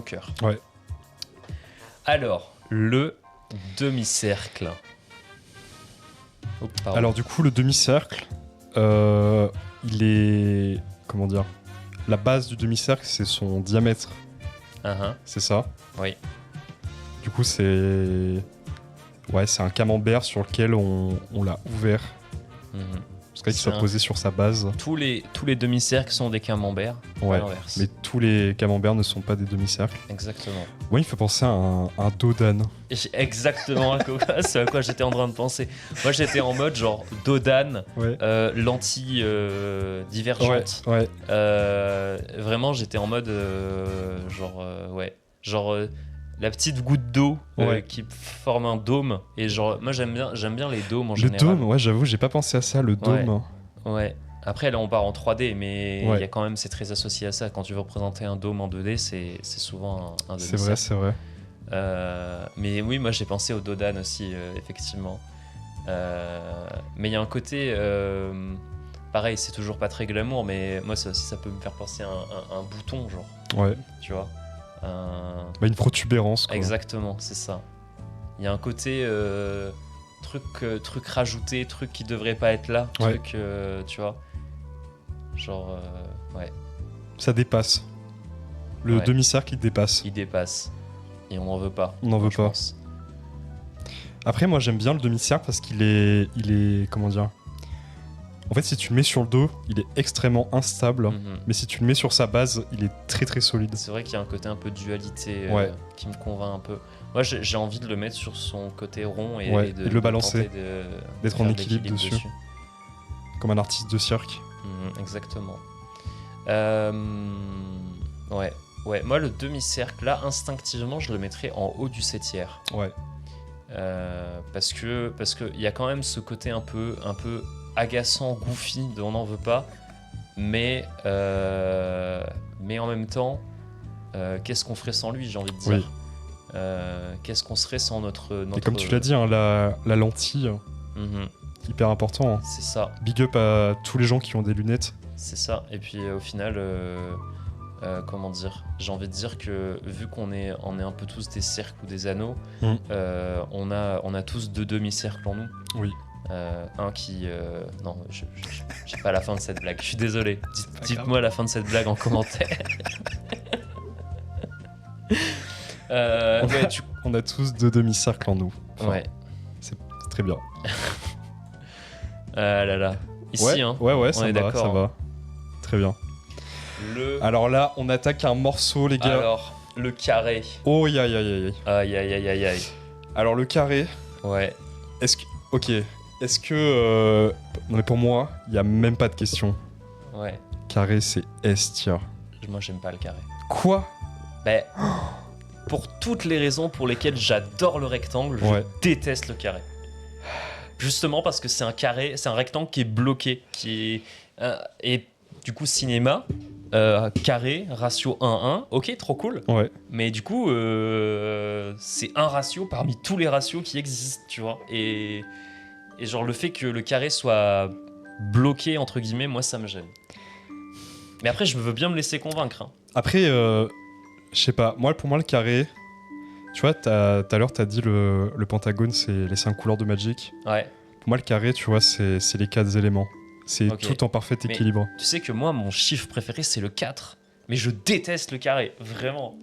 cœur. Ouais. Alors, le demi-cercle. Oh, pardon. Alors, du coup, le demi-cercle, il est. Comment dire? La base du demi-cercle, c'est son diamètre, Uh-huh. c'est ça? Oui. Du coup, c'est. Ouais, c'est un camembert sur lequel on l'a ouvert. Mhm. Parce qu'il C'est soit un- posé sur sa base. Tous les demi-cercles sont des camemberts. Ouais. À l'inverse. Mais tous les camemberts ne sont pas des demi-cercles. Exactement. Ouais, il fait penser à un dos d'âne. Et exactement ce à quoi j'étais en train de penser. Moi, j'étais en mode genre dos d'âne, Ouais. lentille divergente. Ouais. Vraiment, j'étais en mode ouais, genre la petite goutte d'eau Ouais. qui forme un dôme. Et genre, moi j'aime bien les dômes en Le général. dôme, ouais, j'avoue, j'ai pas pensé à ça, le dôme. Ouais. Après, là, on part en 3D, mais il Ouais. y a quand même, c'est très associé à ça. Quand tu veux représenter un dôme en 2D, c'est souvent un C'est demi-cercle. vrai, c'est vrai. Mais oui, moi j'ai pensé au Dodan aussi, effectivement. Mais il y a un côté. Pareil, c'est toujours pas très glamour, mais moi ça aussi, ça peut me faire penser à un bouton, genre, Ouais. tu vois. Bah, une protubérance, quoi. Exactement, c'est ça. Il y a un côté truc rajouté, truc qui devrait pas être là, Ouais. truc, tu vois. Genre, ouais, Ça dépasse. Le Ouais. demi-cercle, il dépasse. il dépasse. Et on n'en veut pas. On n'en veut je pas. pense. Après, moi, j'aime bien le demi-cercle parce qu'il est. Comment dire? En fait, si tu le mets sur le dos, il est extrêmement instable. Mhm. Mais si tu le mets sur sa base, il est très très solide. C'est vrai qu'il y a un côté un peu dualité Ouais. qui me convainc un peu. Moi, j'ai envie de le mettre sur son côté rond et, Ouais, et et de le balancer, tenter d'être faire en de équilibre l'équilibre dessus. Comme un artiste de cirque. Exactement. Ouais. Ouais, moi, le demi-cercle, là, instinctivement, je le mettrais en haut du 7e. Ouais. Parce que il y a quand même ce côté un peu agaçant, goofy, de on n'en veut pas, mais en même temps, qu'est-ce qu'on ferait sans lui, j'ai envie de dire. Oui. Qu'est-ce qu'on serait sans notre Et comme tu l'as dit, hein, la lentille, Mhm, hyper important. Hein. c'est ça, Big up à tous les gens qui ont des lunettes. c'est ça. Et puis au final, comment dire, j'ai envie de dire que vu qu'on est un peu tous des cercles ou des anneaux, Mm. on a tous 2 demi-cercles en nous. Oui. Un qui... Non, j'ai pas la fin de cette blague, je suis désolé. pas Dites-moi la fin de cette blague en commentaire. Ouais, On a tous 2 demi-cercles en nous. Enfin, ouais. C'est très bien. Ah là là. Ici, ouais, hein. ouais, ça est va, d'accord, ça hein. va. Très bien. Alors là, on attaque un morceau, les gars. Alors, le carré. Oh, aïe, aïe, aïe, aïe. Aïe, aïe, aïe, aïe, aïe. Alors, le carré, Ouais. est-ce que... Ok. Est-ce que... Non, mais pour moi, il n'y a même pas de question. Ouais. Carré, c'est S tier. Moi, j'aime pas le carré. Quoi? Ben, pour toutes les raisons pour lesquelles j'adore le rectangle, Ouais. je déteste le carré. Justement parce que c'est un carré, c'est un rectangle qui est bloqué, qui est et du coup cinéma carré ratio 1-1, ok, trop cool. Ouais. Mais du coup c'est un ratio parmi tous les ratios qui existent, tu vois. Et genre le fait que le carré soit bloqué entre guillemets, moi ça me gêne. Mais après je veux bien me laisser convaincre. Hein. Après, je sais pas. Moi, pour moi, le carré... Tu vois, tout à l'heure, t'as dit le Pentagone, c'est les 5 couleurs de Magic. Ouais. Pour moi, le carré, tu vois, c'est les 4 éléments. C'est Ok. tout en parfait Mais- équilibre. Tu sais que moi, mon chiffre préféré, c'est le 4. Mais je déteste le carré, vraiment.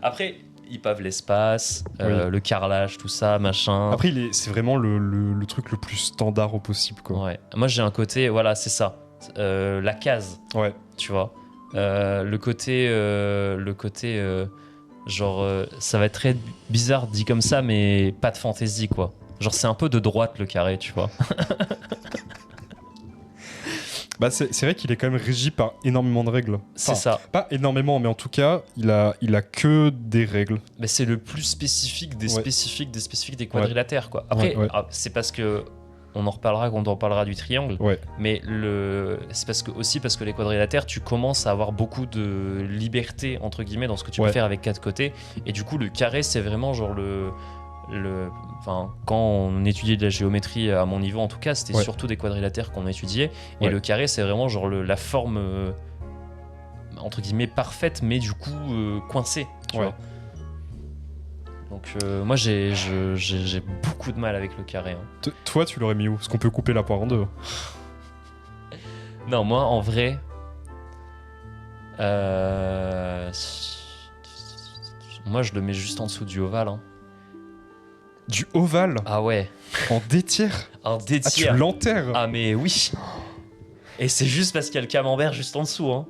Après, ils pavent l'espace, Oui. le carrelage, tout ça, machin. Après, c'est vraiment le truc le plus standard au possible, quoi. Ouais. Moi, j'ai un côté, voilà, c'est ça. La case, Ouais. tu vois. Le côté genre, ça va être très bizarre dit comme ça, mais pas de fantaisie, quoi. Genre, c'est un peu de droite, le carré, tu vois. Bah, c'est vrai qu'il est quand même régi par énormément de règles. C'est Enfin, ça. Pas énormément, mais en tout cas, il a que des règles. Mais c'est le plus spécifique des Ouais. spécifiques des quadrilatères, quoi. Après, Ouais. c'est parce que on en reparlera quand on parlera du triangle. Ouais. Mais c'est parce que les quadrilatères, tu commences à avoir beaucoup de liberté entre guillemets dans ce que tu peux Ouais. faire avec 4 côtés. Et du coup, le carré, c'est vraiment genre enfin, quand on étudiait de la géométrie à mon niveau, en tout cas, c'était Ouais. surtout des quadrilatères qu'on étudiait. Et Ouais. le carré, c'est vraiment genre la forme entre guillemets parfaite, mais du coup coincée. Tu Ouais. vois. Donc moi j'ai beaucoup de mal avec le carré. Hein. Toi, tu l'aurais mis où? Parce qu'on peut couper la poire en deux. Non, moi en vrai, moi je le mets juste en dessous du ovale. Hein. Du ovale Ah ouais, en D tier? un D Ah, tu tier. l'enterres? Ah mais oui. Et c'est juste parce qu'il y a le camembert juste en dessous. Hein.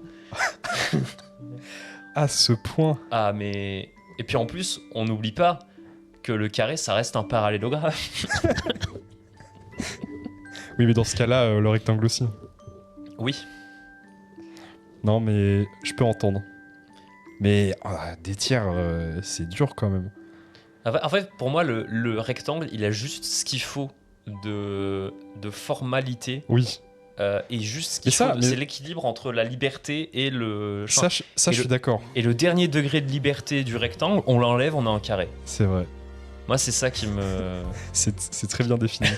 À ce point. Ah mais et puis en plus, on n'oublie pas que le carré, ça reste un parallélogramme. Oui, mais dans ce cas-là, le rectangle aussi. Oui. Non, mais je peux entendre. Mais des tiers, c'est dur quand même. En fait, pour moi, le rectangle, il a juste ce qu'il faut de formalité Oui. et juste ce Mais qu'il ça, faut. mais- C'est l'équilibre entre la liberté et le. Ça, je suis d'accord. Et le dernier degré de liberté du rectangle, on l'enlève, on a un carré. C'est vrai. Moi, c'est ça qui me. C'est très bien défini.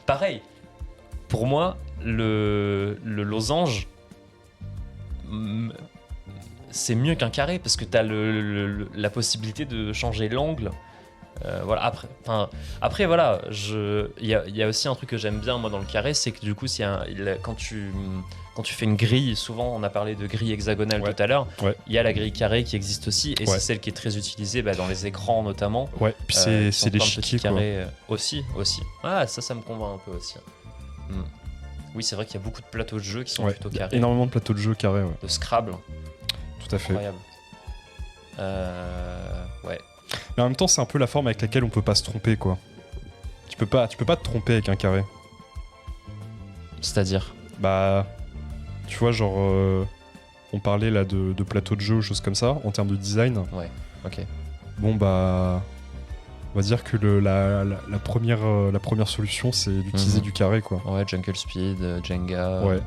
Pareil. Pour moi, le losange, c'est mieux qu'un carré parce que tu as la possibilité de changer l'angle. Voilà. Après, voilà, il y a aussi un truc que j'aime bien moi dans le carré, c'est que du coup, quand tu fais une grille, souvent on a parlé de grille hexagonale Ouais. tout à l'heure, Ouais. il y a la grille carrée qui existe aussi, et Ouais. c'est celle qui est très utilisée dans les écrans notamment. Ouais, puis qui c'est sont plein de l'échiquier, petits quoi. carrés, aussi. Ah, ça me convainc un peu aussi. Oui, c'est vrai qu'il y a beaucoup de plateaux de jeu qui sont Ouais, plutôt il y a carrés. énormément de plateaux de jeu carrés, ouais. De Scrabble, Tout à fait. incroyable. Ouais. Mais en même temps, c'est un peu la forme avec laquelle on peut pas se tromper, quoi. Tu peux pas te tromper avec un carré. C'est-à-dire Bah, tu vois, genre, on parlait là de plateaux de jeu, choses comme ça, en termes de design. Ouais, ok. Bon, bah, on va dire que la première solution, c'est d'utiliser Mhm. du carré, quoi. Ouais, Jungle Speed, Jenga. Ouais.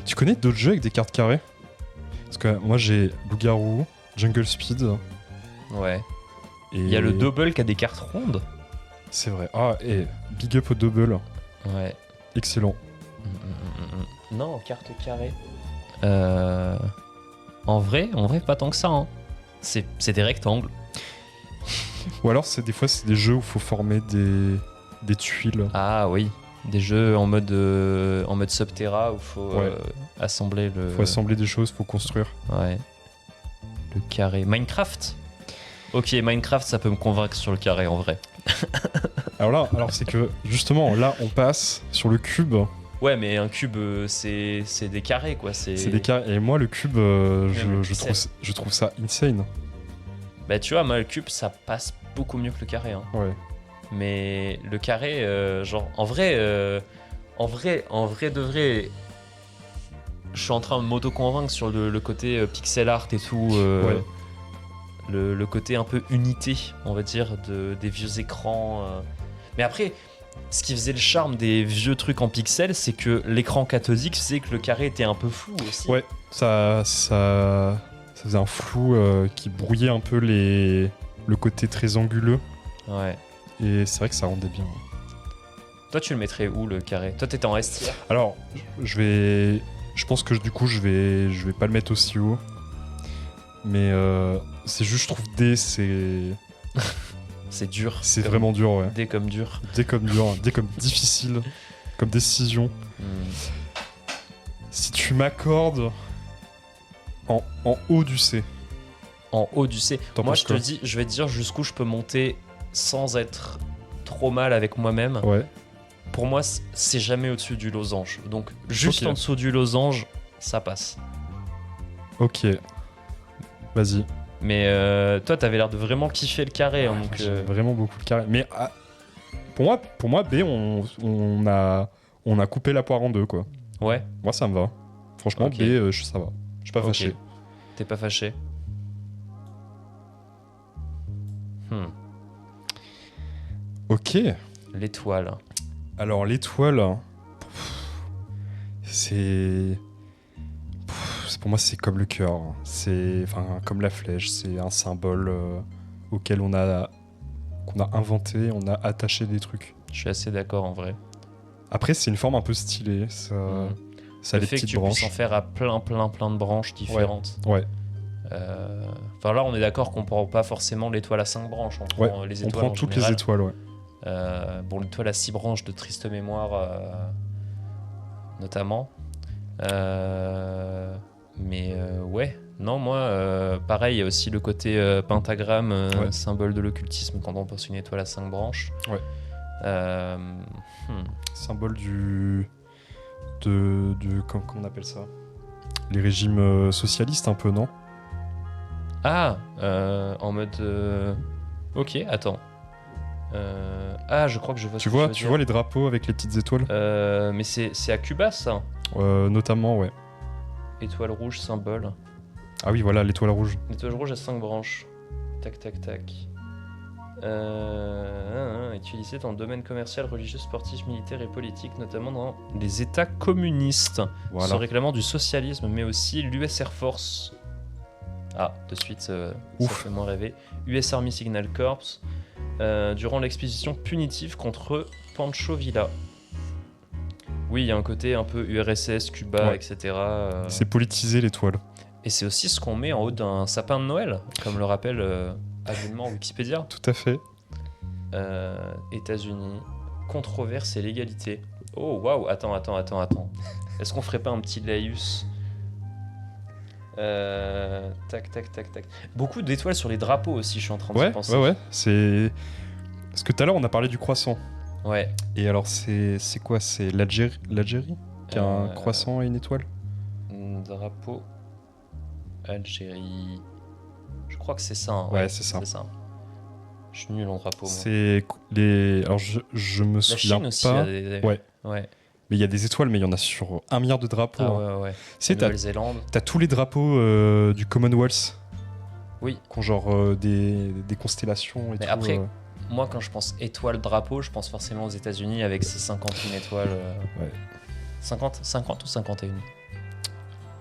Tu connais d'autres jeux avec des cartes carrées? Parce que moi, j'ai Loup-Garou, Jungle Speed, Ouais. et... Il y a le double qui a des cartes rondes. C'est vrai. Ah, et big up au double. Ouais. Excellent. Non, carte carrée. En vrai, pas tant que ça. Hein. C'est des rectangles. Ou alors, des fois, c'est des jeux où il faut former des tuiles. Ah oui. Des jeux en mode Subterra où il faut Ouais. assembler le. Faut assembler des choses, faut construire. Ouais. Le carré. Minecraft. Ok, Minecraft, ça peut me convaincre sur le carré en vrai. Alors c'est que justement, là, on passe sur le cube. Ouais, mais un cube, c'est des carrés quoi. C'est des carrés. Et moi, le cube, le je trouve ça insane. Bah tu vois, moi le cube, ça passe beaucoup mieux que le carré. Hein. Ouais. Mais le carré, genre, en vrai de vrai, je suis en train de m'auto-convaincre sur le côté pixel art et tout. Ouais. Le côté un peu unité, on va dire, des vieux écrans. Mais après, ce qui faisait le charme des vieux trucs en pixels, c'est que l'écran cathodique faisait que le carré était un peu flou aussi. Ouais, ça faisait un flou qui brouillait un peu le côté très anguleux. Ouais. Et c'est vrai que ça rendait bien. Toi, tu le mettrais où le carré? Toi, t'étais en S tier. Alors, je pense que du coup, je vais pas le mettre aussi haut. Mais c'est juste, je trouve D, c'est dur. C'est Comme- vraiment dur, ouais. D comme dur. D comme dur, D comme difficile, comme décision. Si tu m'accordes en haut du C, En haut du C. T'en Moi, penses je te quoi dis, je vais te dire jusqu'où je peux monter sans être trop mal avec moi-même. ouais. Pour moi, c'est jamais au-dessus du losange. Donc, juste Ok. en dessous du losange, ça passe. Ok. Vas-y. Mais toi, t'avais l'air de vraiment kiffer le carré. Hein, donc, J'aime vraiment beaucoup le carré. Mais pour moi, B, on a coupé la poire en deux, quoi. ouais, Moi, ça me va. Franchement, Ok. B, ça va. Je suis pas Ok. fâché. T'es pas fâché. Ok. L'étoile. Alors, l'étoile, pour moi, c'est comme le cœur. C'est comme la flèche. C'est un symbole auquel qu'on a inventé, on a attaché des trucs. Je suis assez d'accord en vrai. Après, c'est une forme un peu stylée. Ça a Le des fait que petites tu puisses branches. en faire à plein de branches différentes. Ouais. Enfin là, on est d'accord qu'on prend pas forcément l'étoile à 5 branches. On prend Ouais, les on étoiles prend en toutes général. les étoiles, ouais. Bon, l'étoile à 6 branches de triste mémoire, notamment. Mais ouais, non, moi, pareil, il y a aussi le côté pentagramme, Ouais. symbole de l'occultisme quand on pense une étoile à 5 branches. Ouais. Hmm. Symbole comment on appelle ça? Les régimes socialistes, un peu, non? Ah, en mode. Ok, attends. Ah, je crois que je vois. Tu vois les drapeaux avec les petites étoiles? Mais c'est à Cuba, ça. Notamment, ouais. Étoile rouge, symbole. Ah oui, voilà, l'étoile rouge. L'étoile rouge à 5 branches. Tac, tac, tac. Utilisé dans le domaine commercial, religieux, sportif, militaire et politique, notamment dans les États communistes, se Voilà. réclamant du socialisme, mais aussi l'US Air Force. Ah, de suite, ça Ouf. fait moins rêver. US Army Signal Corps, durant l'expédition punitive contre Pancho Villa. Oui, il y a un côté un peu URSS, Cuba, Ouais. etc. C'est politisé, l'étoile. Et c'est aussi ce qu'on met en haut d'un sapin de Noël, comme le rappelle habilement Wikipédia. Tout à fait. États-Unis, controverse et légalité. Oh waouh, attends. Est-ce qu'on ferait pas un petit laïus? Tac. Beaucoup d'étoiles sur les drapeaux aussi, je suis en train de Ouais, y penser. ouais. C'est... Parce que tout à l'heure, on a parlé du croissant. Ouais. Et alors, c'est quoi? C'est l'Algérie qui a un croissant et une étoile? Drapeau Algérie. Je crois que c'est ça. Hein. Ouais, c'est ça. Je suis nul en drapeau. Moi. C'est les. Alors, je me La souviens Chine aussi. pas. Ouais. Mais il y a des étoiles, mais il y en a sur 1 milliard de drapeaux. Ah ouais. Tu sais, Nouvelle-Zélande. t'as tous les drapeaux du Commonwealth. Oui. Qui ont genre des constellations et mais tout. Après, moi, quand je pense étoile drapeau, je pense forcément aux États-Unis avec ses 51 étoiles. Ouais. 50 ou 51?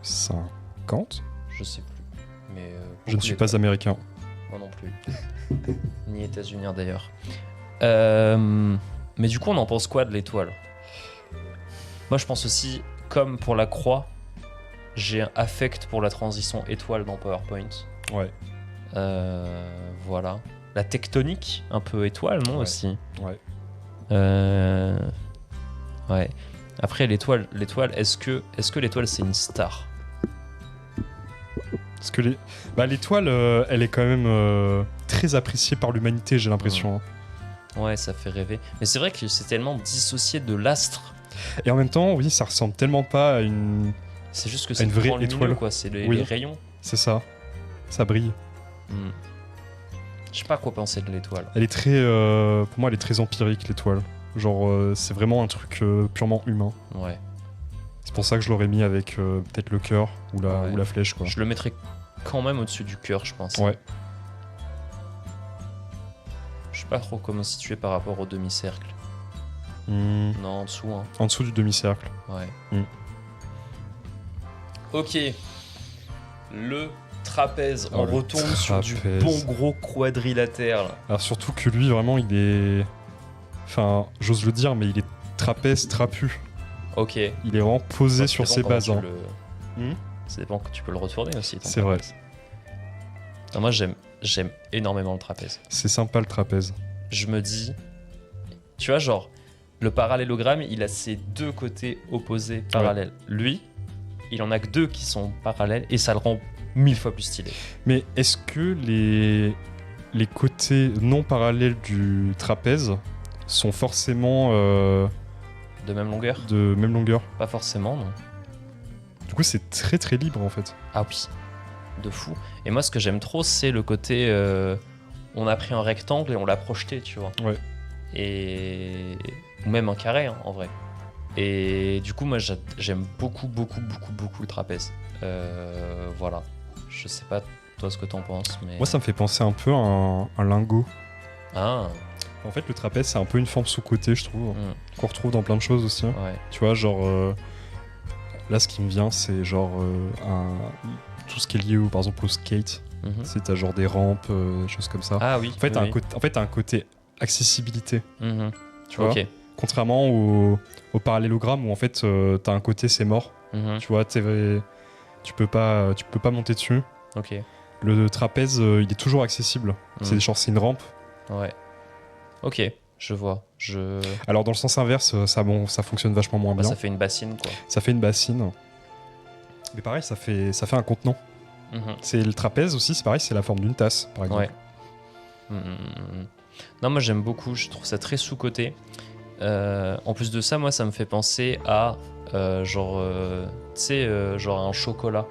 50? Je sais plus. Mais je ne suis pas américain. Moi non plus. Ni états-unien d'ailleurs. Mais du coup, on en pense quoi de l'étoile? Moi, je pense aussi, comme pour la croix, j'ai un affect pour la transition étoile dans PowerPoint. Ouais. Voilà. La tectonique, un peu étoile, non, aussi? Ouais. Ouais. Après, l'étoile, est-ce que l'étoile, c'est une star? Parce que l'étoile, elle est quand même très appréciée par l'humanité, j'ai l'impression. Hein. Ouais, ça fait rêver. Mais c'est vrai que c'est tellement dissocié de l'astre. Et en même temps, oui, ça ressemble tellement pas à une. C'est juste que c'est une vraie étoile, quoi. C'est les rayons. C'est ça. Ça brille. Je sais pas quoi penser de l'étoile. Elle est très, pour moi, elle est très empirique, l'étoile. Genre, c'est vraiment un truc purement humain. Ouais. C'est pour ça que je l'aurais mis avec peut-être le cœur ou la flèche, quoi. Je le mettrais quand même au-dessus du cœur, je pense. Ouais. Je sais pas trop comment situer par rapport au demi-cercle. Non, en dessous. Hein. En dessous du demi-cercle. Ouais. Ok. Le trapèze. On retourne sur du bon gros quadrilatère. Là. Alors surtout que lui, vraiment, il est... Enfin, j'ose le dire, mais il est trapèze trapu. Ok. Il est vraiment posé sur ses bases. Hein. Ça dépend que tu peux le retourner aussi. C'est vrai. Non, moi, j'aime énormément le trapèze. C'est sympa le trapèze. Je me dis... Tu vois, genre, le parallélogramme, il a ses deux côtés opposés parallèles. Ouais. Lui, il en a que deux qui sont parallèles et ça le rend 1000 fois plus stylé. Mais est-ce que les côtés non parallèles du trapèze sont forcément... de même longueur? De même longueur. Pas forcément, non. Du coup, c'est très très libre en fait. Ah oui, de fou. Et moi, ce que j'aime trop, c'est le côté... on a pris un rectangle et on l'a projeté, tu vois. Ouais. Et... Ou même un carré, hein, en vrai. Et du coup, moi, j'aime beaucoup le trapèze. Voilà. Je sais pas, toi, ce que t'en penses, mais... Moi, ça me fait penser un peu à un lingot. Ah. En fait, le trapèze, c'est un peu une forme sous-côté, je trouve, qu'on retrouve dans plein de choses aussi. Ouais. Tu vois, genre... là, ce qui me vient, c'est genre tout ce qui est lié, par exemple, au skate. C'est t'as genre des rampes, des choses comme ça. Ah oui. En fait, t'as un côté accessibilité. Tu vois. Ok. Contrairement au parallélogramme où en fait t'as un côté c'est mort. Tu vois, tu peux pas monter dessus. Ok. Le trapèze, il est toujours accessible. C'est une rampe. Ouais. Ok, je vois. Alors dans le sens inverse, ça fonctionne vachement moins bien. Ça fait une bassine, quoi. Ça fait une bassine. Mais pareil, ça fait un contenant. C'est le trapèze aussi, c'est pareil, c'est la forme d'une tasse, par exemple. Ouais. Non, moi j'aime beaucoup, je trouve ça très sous-coté. En plus de ça, moi ça me fait penser à genre un chocolat.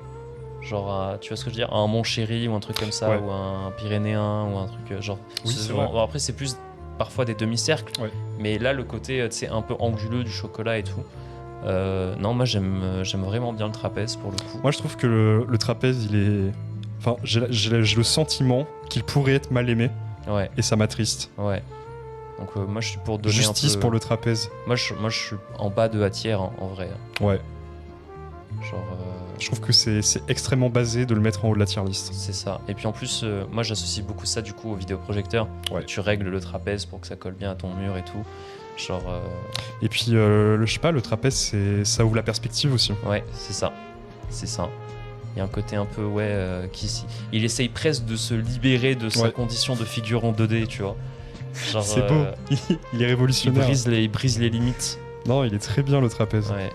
Genre, tu vois ce que je veux dire? Un Mon Chéri ou un truc comme ça, ou un Pyrénéen ou un truc genre. Oui, c'est vrai. vrai. Bon, après, c'est plus parfois des demi-cercles, mais là le côté un peu anguleux du chocolat et tout. Non, moi j'aime vraiment bien le trapèze pour le coup. Moi je trouve que le trapèze il est. Enfin, j'ai le sentiment qu'il pourrait être mal aimé. Ouais. Et ça m'attriste. Ouais. Donc moi je suis pour donner justice un peu... pour le trapèze. Moi je suis en bas de Hatière en vrai. Ouais. Genre. Je trouve que c'est extrêmement basé de le mettre en haut de la tier list. C'est ça. Et puis en plus, moi j'associe beaucoup ça du coup au vidéoprojecteur. Ouais. Tu règles le trapèze pour que ça colle bien à ton mur et tout. Genre. Et puis je sais pas, le trapèze ça ouvre la perspective aussi. Ouais, c'est ça. C'est ça. Il y a un côté un peu il essaye presque de se libérer de sa condition de figure en 2D, tu vois. Genre, c'est beau. Il est révolutionnaire. Il brise les limites. Non, il est très bien le trapèze. Ouais.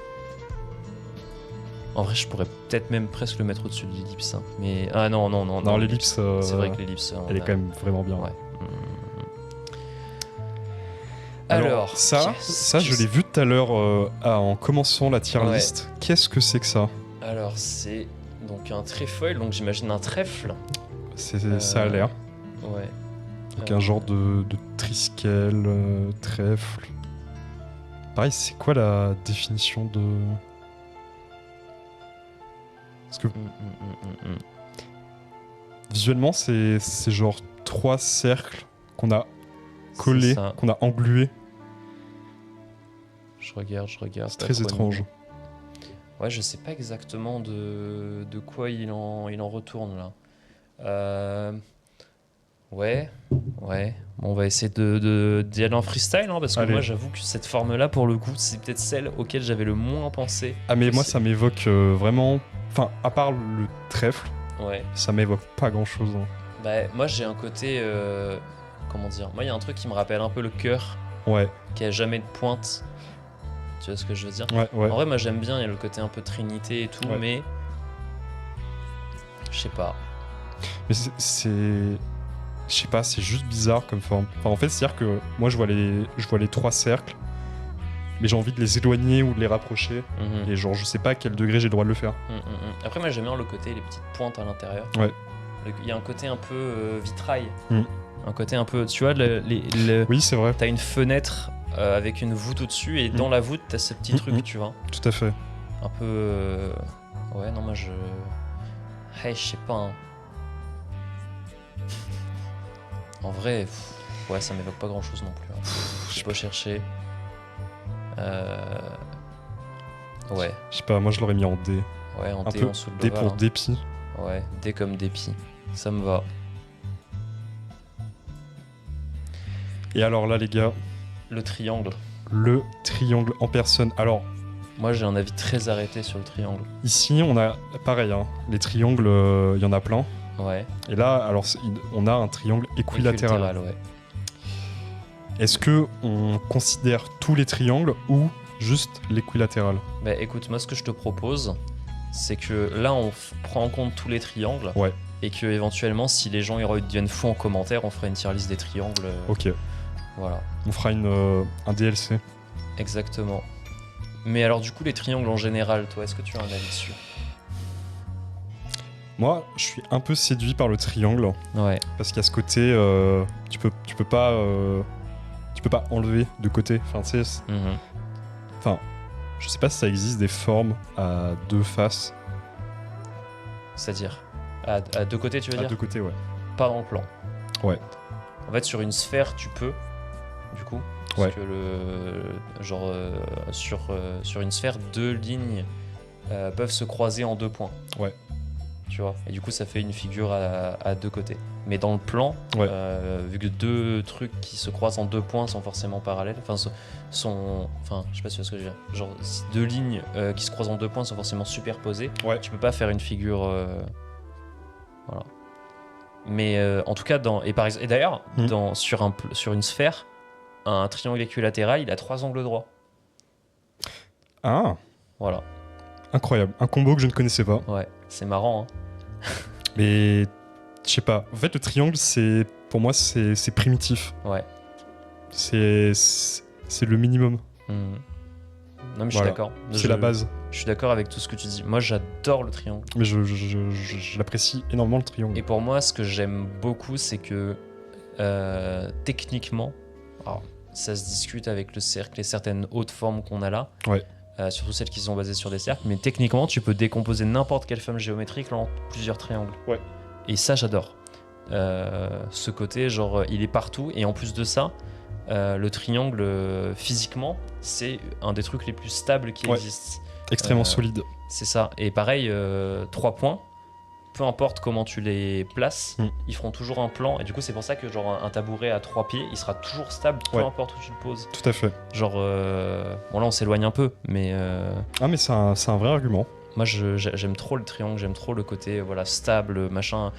En vrai, je pourrais peut-être même presque le mettre au-dessus de l'ellipse. Hein. Mais non, l'ellipse. C'est vrai que l'ellipse. Elle est quand même vraiment bien. Ouais. Alors, ça je l'ai vu tout à l'heure en commençant la tier Ouais. list. Qu'est-ce que c'est que ça? Alors, c'est donc un tréfoil, donc j'imagine un trèfle. Ça a l'air. Ouais. Donc un genre de triskel, trèfle. Pareil, c'est quoi la définition de... Parce que visuellement, c'est genre 3 cercles qu'on a collés, C'est ça. qu'on a englués. Je regarde. C'est pas très trop étrange. mieux. Ouais, je sais pas exactement de quoi il en retourne là. Ouais. Bon, on va essayer d'y aller en freestyle, hein, parce que Allez. moi j'avoue que cette forme-là, pour le coup, c'est peut-être celle auquel j'avais le moins pensé. Ah mais moi Aussi. ça m'évoque vraiment... Enfin, à part le trèfle, Ouais. ça m'évoque pas grand-chose. Hein. Bah, moi j'ai un côté. Comment dire? Moi, il y a un truc qui me rappelle un peu le cœur, Ouais, qui a jamais de pointe. Tu vois ce que je veux dire? ouais. En vrai, moi j'aime bien, il y a le côté un peu trinité et tout, Ouais. mais. Je sais pas. Mais c'est... Je sais pas, c'est juste bizarre comme forme. Enfin, en fait, c'est-à-dire que moi, je vois les 3 cercles, mais j'ai envie de les éloigner ou de les rapprocher. Mhm. Et genre, je sais pas à quel degré j'ai le droit de le faire. Après, moi j'aime bien le côté, les petites pointes à l'intérieur. Ouais. Il y a un côté un peu vitrail. Mm. Un côté un peu. Tu vois, Oui, c'est vrai, t'as une fenêtre avec une voûte au-dessus, et dans la voûte, t'as ce petit truc, tu vois. tout à fait. Un peu. Ouais, non, moi je. Hey, je sais pas. Hein. En vrai, ouais, ça m'évoque pas grand chose non plus. Hein. Je peux chercher. Ouais, Je sais pas, moi, je l'aurais mis en D. ouais, en Un D, peu en sous le D Doval, pour hein. dépit. Ouais, D comme dépit. Ça me va. Et alors là, les gars, Le triangle. le triangle en personne. Alors, Moi, j'ai un avis très arrêté sur le triangle. ici, on a pareil, hein, les triangles, il y en a plein. Ouais. Et là, alors, on a un triangle équilatéral. Ouais. Est-ce que on considère tous les triangles ou juste l'équilatéral? Bah écoute, moi ce que je te propose, c'est que là on prend en compte tous les triangles. Ouais. Et que éventuellement, si les gens ils deviennent fous en commentaire, on fera une tier list des triangles. Ok, Voilà, on fera un DLC. exactement. Mais alors du coup, les triangles en général, toi, est-ce que tu as un avis dessus? Moi, je suis un peu séduit par le triangle Ouais. parce qu'il y a ce côté, tu peux pas enlever de côté. Enfin, tu sais, je sais pas si ça existe des formes à 2 faces. C'est-à-dire à 2 côtés, tu veux À dire? 2 côtés, ouais. Pas dans le plan. Ouais. En fait, sur une sphère, tu peux, du coup. Ouais. Parce que sur une sphère, 2 lignes peuvent se croiser en 2 points. Ouais. Tu vois. Et du coup, ça fait une figure à 2 côtés. Mais dans le plan, Ouais. vu que 2 trucs qui se croisent en 2 points sont forcément parallèles, enfin, je sais pas si tu vois ce que je veux dire. Genre, si 2 lignes qui se croisent en 2 points sont forcément superposées, Ouais. tu peux pas faire une figure. Voilà. Mais en tout cas, et d'ailleurs, sur une sphère, un triangle équilatéral, il a 3 angles droits. Ah, Voilà. incroyable. Un combo que je ne connaissais pas. Ouais, c'est marrant. Hein. Mais je sais pas. En fait, le triangle, pour moi, c'est primitif. Ouais. C'est le minimum. Non, mais je suis Voilà. d'accord. C'est la base. Je suis d'accord avec tout ce que tu dis. Moi, j'adore le triangle. Mais je l'apprécie énormément, le triangle. Et pour moi, ce que j'aime beaucoup, c'est que techniquement, alors, ça se discute avec le cercle et certaines hautes formes qu'on a là. Ouais. Surtout celles qui sont basées sur des cercles. Mais techniquement, tu peux décomposer n'importe quelle forme géométrique en plusieurs triangles. Ouais. Et ça, j'adore. Ce côté, genre, il est partout. Et en plus de ça, le triangle, physiquement, c'est un des trucs les plus stables qui Ouais. existent. Extrêmement solide. C'est ça. Et pareil, 3 points, peu importe comment tu les places, ils feront toujours un plan. Et du coup, c'est pour ça que genre un tabouret à 3 pieds, il sera toujours stable, peu Ouais. importe où tu le poses. Tout à fait. Genre, bon là, on s'éloigne un peu, mais Ah, mais c'est un vrai argument. moi, j'aime trop le triangle, j'aime trop le côté voilà stable, machin.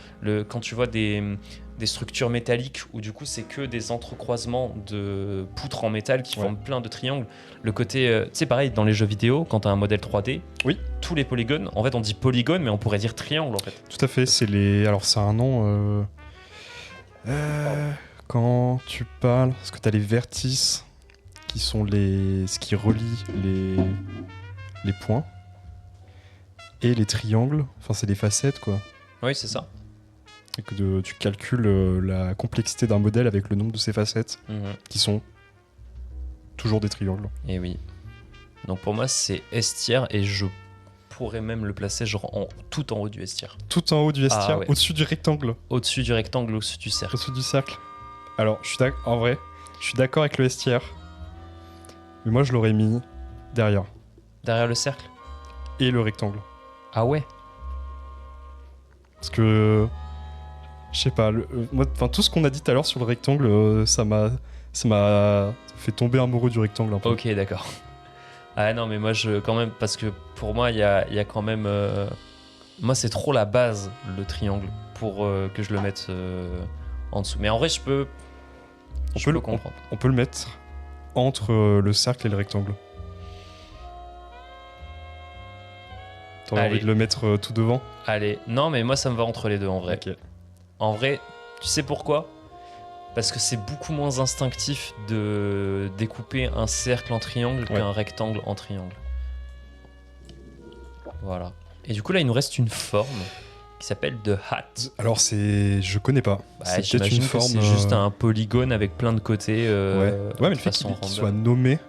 Quand tu vois des structures métalliques où du coup c'est que des entrecroisements de poutres en métal qui Ouais. forment plein de triangles. Le côté, tu sais, pareil, dans les jeux vidéo, quand tu as un modèle 3D, Oui. tous les polygones, en fait on dit polygone, mais on pourrait dire triangle en fait. Tout à fait. Alors, c'est un nom. Quand tu parles, parce que t'as les vertices qui sont ce qui relie les points. Et les triangles, enfin c'est des facettes quoi. Oui, c'est ça. Et que tu calcules la complexité d'un modèle avec le nombre de ces facettes, qui sont toujours des triangles. Et oui. Donc pour moi, c'est S tier et je pourrais même le placer genre tout en haut du S tier. Tout en haut du S tier, Ah ouais. au-dessus du rectangle. Au-dessus du rectangle, au-dessus du cercle. Au-dessus du cercle. Alors, en vrai, je suis d'accord avec le S tier, mais moi je l'aurais mis derrière. Derrière le cercle. Et le rectangle. Ah ouais. Parce que, je sais pas, moi, tout ce qu'on a dit tout à l'heure sur le rectangle, ça m'a fait tomber amoureux du rectangle un peu. Ok, d'accord. Ah non, mais moi, quand même, parce que pour moi, il y a quand même... moi, c'est trop la base, le triangle, pour que je le mette en dessous. Mais en vrai, je peux comprendre. On peut le mettre entre le cercle et le rectangle. T'aurais envie de le mettre tout devant? Allez, non, mais moi, ça me va entre les deux, en vrai. Ok. En vrai, tu sais pourquoi ? Parce que c'est beaucoup moins instinctif de découper un cercle en triangle qu'un rectangle en triangle. Voilà. Et du coup, là, il nous reste une forme qui s'appelle The Hat. Alors, je connais pas. C'est peut-être une forme. C'est juste un polygone avec plein de côtés. Ouais, mais le fait qu'il soit nommé,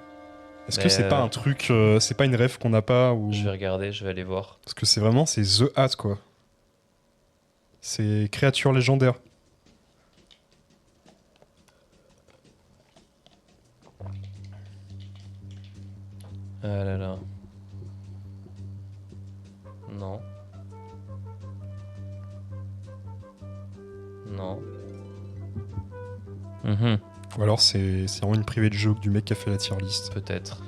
est-ce que c'est pas un truc, c'est pas une ref qu'on n'a pas ou... Je vais regarder, je vais aller voir. Parce que c'est The Hat, quoi. C'est créature légendaire. Ah là là. Non. Non. Ou alors c'est vraiment une privée de joke du mec qui a fait la tier list. Peut-être.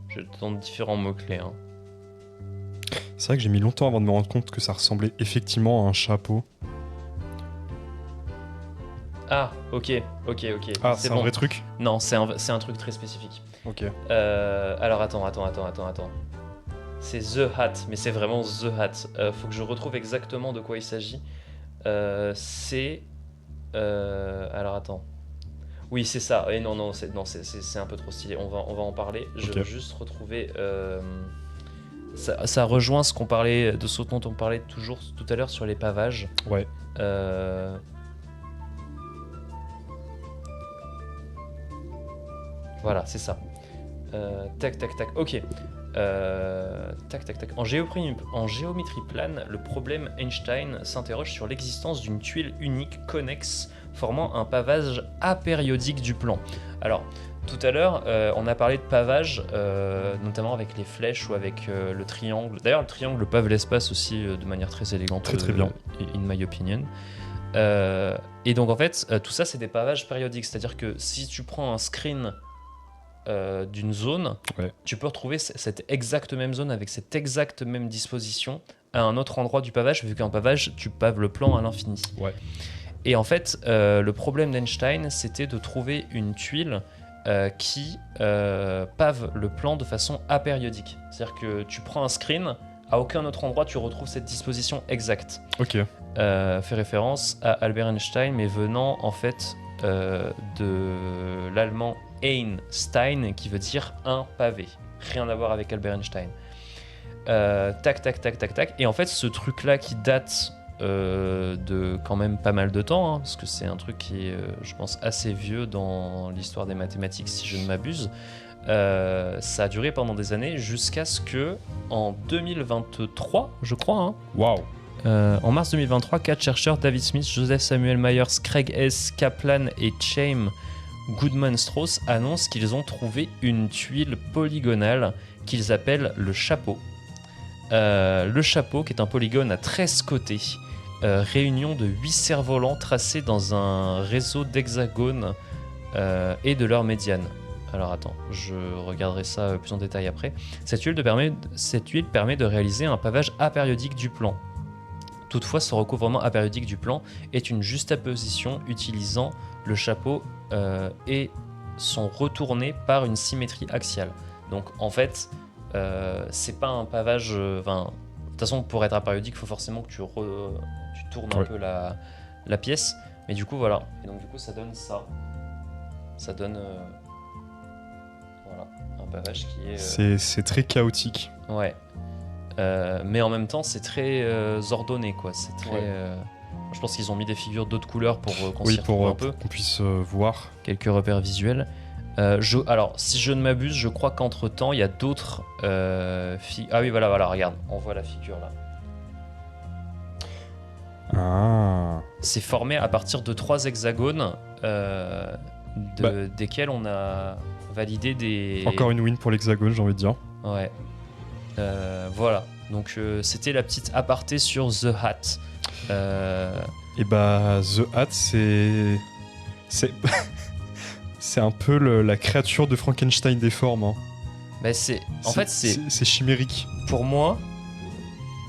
Je tente différents mots-clés. Hein. C'est vrai que j'ai mis longtemps avant de me rendre compte que ça ressemblait effectivement à un chapeau. Ah, ok. Ah, c'est un vrai truc? Non, c'est un truc très spécifique. Ok. Alors attends. C'est The Hat, mais c'est vraiment The Hat. Faut que je retrouve exactement de quoi il s'agit. C'est... alors attends. Oui, c'est ça. Et non, c'est un peu trop stylé. On va en parler. Je veux juste retrouver... Ça rejoint ce dont on parlait toujours tout à l'heure sur les pavages. Ouais. Voilà, c'est ça. Tac. Ok. Tac. En géométrie plane, le problème Einstein s'interroge sur l'existence d'une tuile unique connexe formant un pavage apériodique du plan. Alors, tout à l'heure, on a parlé de pavage, notamment avec les flèches ou avec le triangle. D'ailleurs, le triangle pave l'espace aussi de manière très élégante. Très bien. In my opinion. Et donc, en fait, tout ça, c'est des pavages périodiques. C'est-à-dire que si tu prends un screen d'une zone, tu peux retrouver cette exacte même zone avec cette exacte même disposition à un autre endroit du pavage, vu qu'un pavage, tu paves le plan à l'infini. Ouais. Et en fait, le problème d'Einstein, c'était de trouver une tuile qui pave le plan de façon apériodique. C'est-à-dire que tu prends un screen, à aucun autre endroit tu retrouves cette disposition exacte. Ok. Fait référence à Albert Einstein, mais venant en fait de l'allemand Einstein, qui veut dire un pavé. Rien à voir avec Albert Einstein. Tac. Et en fait, ce truc-là qui date de quand même pas mal de temps, hein, parce que c'est un truc qui est, je pense, assez vieux dans l'histoire des mathématiques, si je ne m'abuse. Ça a duré pendant des années jusqu'à ce que, en 2023, je crois, hein, Waouh. en mars 2023, 4 chercheurs, David Smith, Joseph Samuel Myers, Craig S. Kaplan et Chaim Goodman-Strauss, annoncent qu'ils ont trouvé une tuile polygonale qu'ils appellent le chapeau. Le chapeau, qui est un polygone à 13 côtés, réunion de 8 cerfs-volants tracés dans un réseau d'hexagones et de leur médiane. Alors attends, je regarderai ça plus en détail après. Cette tuile permet de réaliser un pavage apériodique du plan. Toutefois, ce recouvrement apériodique du plan est une juxtaposition utilisant le chapeau et sont retournés par une symétrie axiale. Donc en fait, c'est pas un pavage. De toute façon, pour être apériodique, il faut forcément que tu tournes un peu la pièce. Mais du coup, voilà. Et donc, du coup, ça donne ça. Ça donne voilà, un pavage qui est. C'est très chaotique. Ouais. Mais en même temps, c'est très ordonné, quoi. C'est très. Je pense qu'ils ont mis des figures d'autres couleurs pour qu'on s'y retrouve un peu. Pour qu'on puisse voir. Quelques repères visuels. Alors, si je ne m'abuse, je crois qu'entre-temps, il y a d'autres Ah oui, voilà, regarde. On voit la figure là. Ah. C'est formé à partir de 3 hexagones desquels on a validé des... Encore une win pour l'hexagone, j'ai envie de dire. Ouais. Voilà. Donc, c'était la petite aparté sur The Hat. Et bah, The Hat, c'est... c'est un peu la créature de Frankenstein des formes. Hein. Bah, c'est chimérique. Pour moi,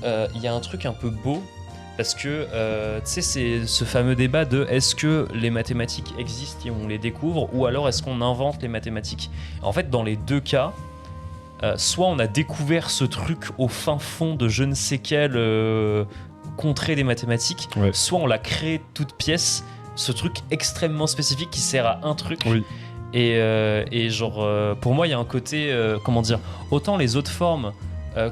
il y a un truc un peu beau. Parce que, tu sais, c'est ce fameux débat de est-ce que les mathématiques existent et on les découvre, ou alors est-ce qu'on invente les mathématiques. En fait, dans les deux cas, soit on a découvert ce truc au fin fond de je ne sais quelle contrée des mathématiques, soit on l'a créé toute pièce, ce truc extrêmement spécifique qui sert à un truc. Oui. Et genre, pour moi, il y a un côté, comment dire, autant les autres formes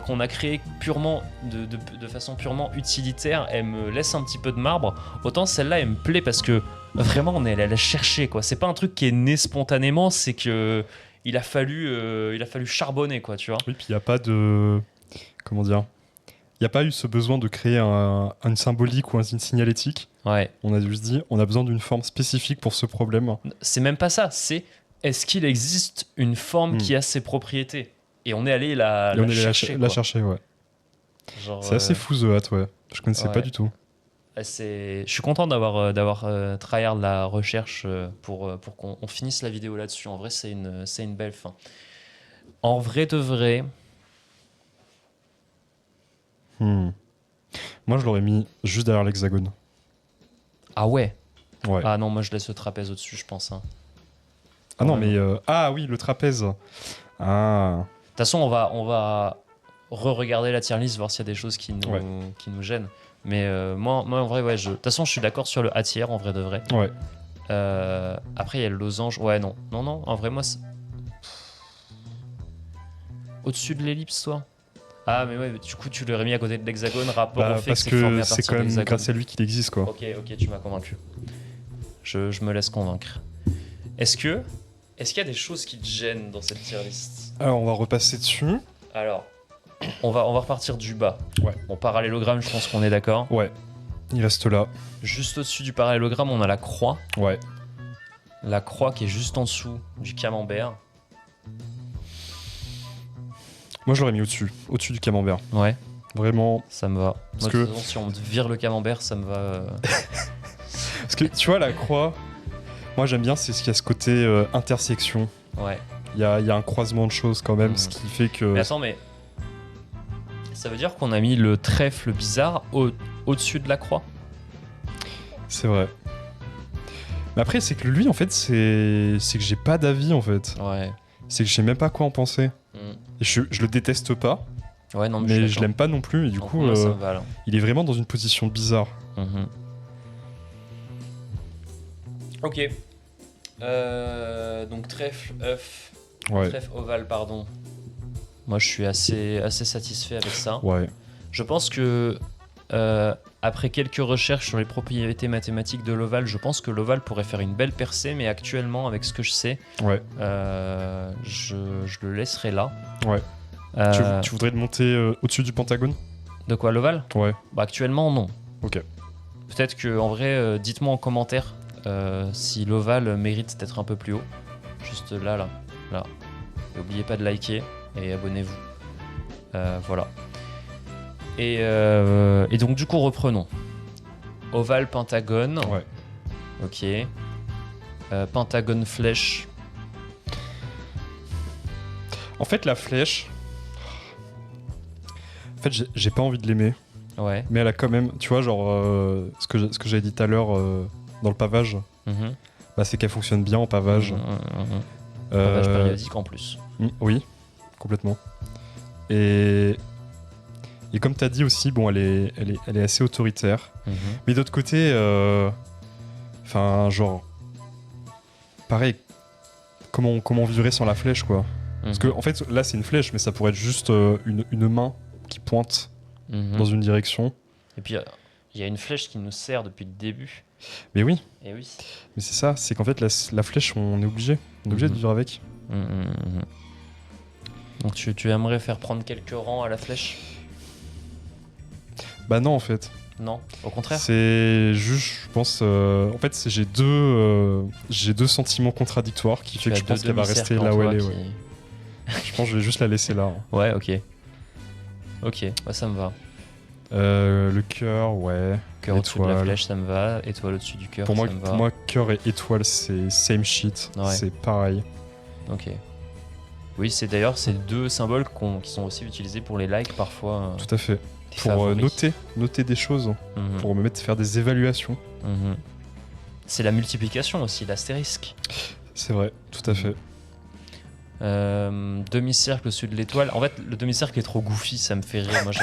qu'on a créé purement de façon purement utilitaire, elle me laisse un petit peu de marbre, autant celle-là elle me plaît parce que vraiment on est allé la chercher, quoi. C'est pas un truc qui est né spontanément, c'est que il a fallu charbonner, quoi, tu vois. Oui, puis il n'y a pas de... Comment dire, il n'y a pas eu ce besoin de créer une symbolique ou une signalétique. Ouais. On a juste dit, on a besoin d'une forme spécifique pour ce problème. C'est même pas ça, c'est est-ce qu'il existe une forme qui a ses propriétés. Et on est allé la chercher. Ouais. Genre, c'est assez fou, The Hat, ouais. Je connaissais pas du tout. Je suis content d'avoir tryhard la recherche pour qu'on finisse la vidéo là-dessus. En vrai, c'est une belle fin. En vrai de vrai... Moi, je l'aurais mis juste derrière l'hexagone. Ah ouais. Ah non, moi je laisse le trapèze au-dessus, je pense. Hein. Ah non, mais... Ah oui, le trapèze. Ah... De toute façon, on va re-regarder la tier list, voir s'il y a des choses qui nous gênent. Mais moi, en vrai, de toute façon, je suis d'accord sur le A tier, en vrai de vrai. Ouais. Après, il y a le losange. Ouais, non, en vrai, moi... Au-dessus de l'ellipse, toi. Ah, mais ouais, du coup, tu l'aurais mis à côté de l'hexagone, rapport au fait que c'est formé à partir de l'hexagone. Parce que c'est quand même grâce à lui qu'il existe, quoi. Ok, tu m'as convaincu. Je me laisse convaincre. Est-ce qu'il y a des choses qui te gênent dans cette tier list? Alors, on va repasser dessus. Alors, on va repartir du bas. Ouais. Bon, parallélogramme, je pense qu'on est d'accord. Ouais, il reste là. Juste au-dessus du parallélogramme, on a la croix. Ouais. La croix qui est juste en dessous du camembert. Moi, je l'aurais mis au-dessus du camembert. Ouais. Vraiment. Ça me va. Parce Moi, de toute façon, si on vire le camembert, ça me va. Parce que, tu vois, la croix... Moi, j'aime bien, c'est ce qu'il y a ce côté intersection. Ouais. Il y a un croisement de choses quand même, ce qui fait que... Mais attends, mais... Ça veut dire qu'on a mis le trèfle bizarre au-dessus de la croix? C'est vrai. Mais après, c'est que lui, en fait, c'est que j'ai pas d'avis, en fait. Ouais. C'est que je sais même pas quoi en penser. Et je le déteste pas. Ouais, non, mais je l'aime pas non plus. Et du coup, ça me va, là. Il est vraiment dans une position bizarre. Ok. Donc trèfle, œuf, trèfle ovale, pardon. Moi, je suis assez satisfait avec ça. Ouais. Je pense que après quelques recherches sur les propriétés mathématiques de l'ovale, je pense que l'ovale pourrait faire une belle percée, mais actuellement, avec ce que je sais, je le laisserai là. Ouais. Tu voudrais le monter au-dessus du pentagone? De quoi, l'ovale? Ouais. Bah, actuellement, non. Ok. Peut-être que, en vrai, dites-moi en commentaire si l'ovale mérite d'être un peu plus haut. Juste là. Et n'oubliez pas de liker et abonnez-vous. Voilà. Et donc du coup reprenons. Ovale, pentagone. Ouais. Ok. Pentagone, flèche. En fait, la flèche... En fait, j'ai pas envie de l'aimer. Ouais. Mais elle a quand même... Tu vois, genre... ce que j'avais dit tout à l'heure dans le pavage. Bah, c'est qu'elle fonctionne bien en pavage. Pavage périodique en plus. Oui, complètement. Et comme tu as dit aussi, bon, elle est assez autoritaire. Mais d'autre côté, enfin, genre, pareil, comment on vivrait sans la flèche, quoi. Parce que, en fait, là, c'est une flèche, mais ça pourrait être juste une main qui pointe dans une direction. Et puis, il y a une flèche qui nous sert depuis le début. Mais oui. Et oui. Mais c'est ça, c'est qu'en fait, la flèche, on est obligé. On est obligé de vivre avec. Donc, tu aimerais faire prendre quelques rangs à la flèche ? Bah non, en fait. Non, au contraire. C'est juste, je pense... en fait, j'ai deux sentiments contradictoires qui fait que je pense qu'elle va rester là où elle est. Ouais. Je pense que je vais juste la laisser là. Ouais, ok. Ok, bah, ça me va. Le cœur, ouais. Cœur au-dessus de la flèche, ça me va. Étoile au-dessus du cœur, ça me va. Pour moi, cœur et étoile, c'est same shit. Ouais. C'est pareil. Ok. Oui, c'est d'ailleurs ces deux symboles qui sont aussi utilisés pour les likes parfois. Tout à fait. Pour noter des choses, pour me mettre faire des évaluations. C'est la multiplication aussi, l'astérisque. C'est vrai, tout à fait. Demi-cercle au-dessus de l'étoile. En fait, le demi-cercle est trop goofy, ça me fait rire. Moi,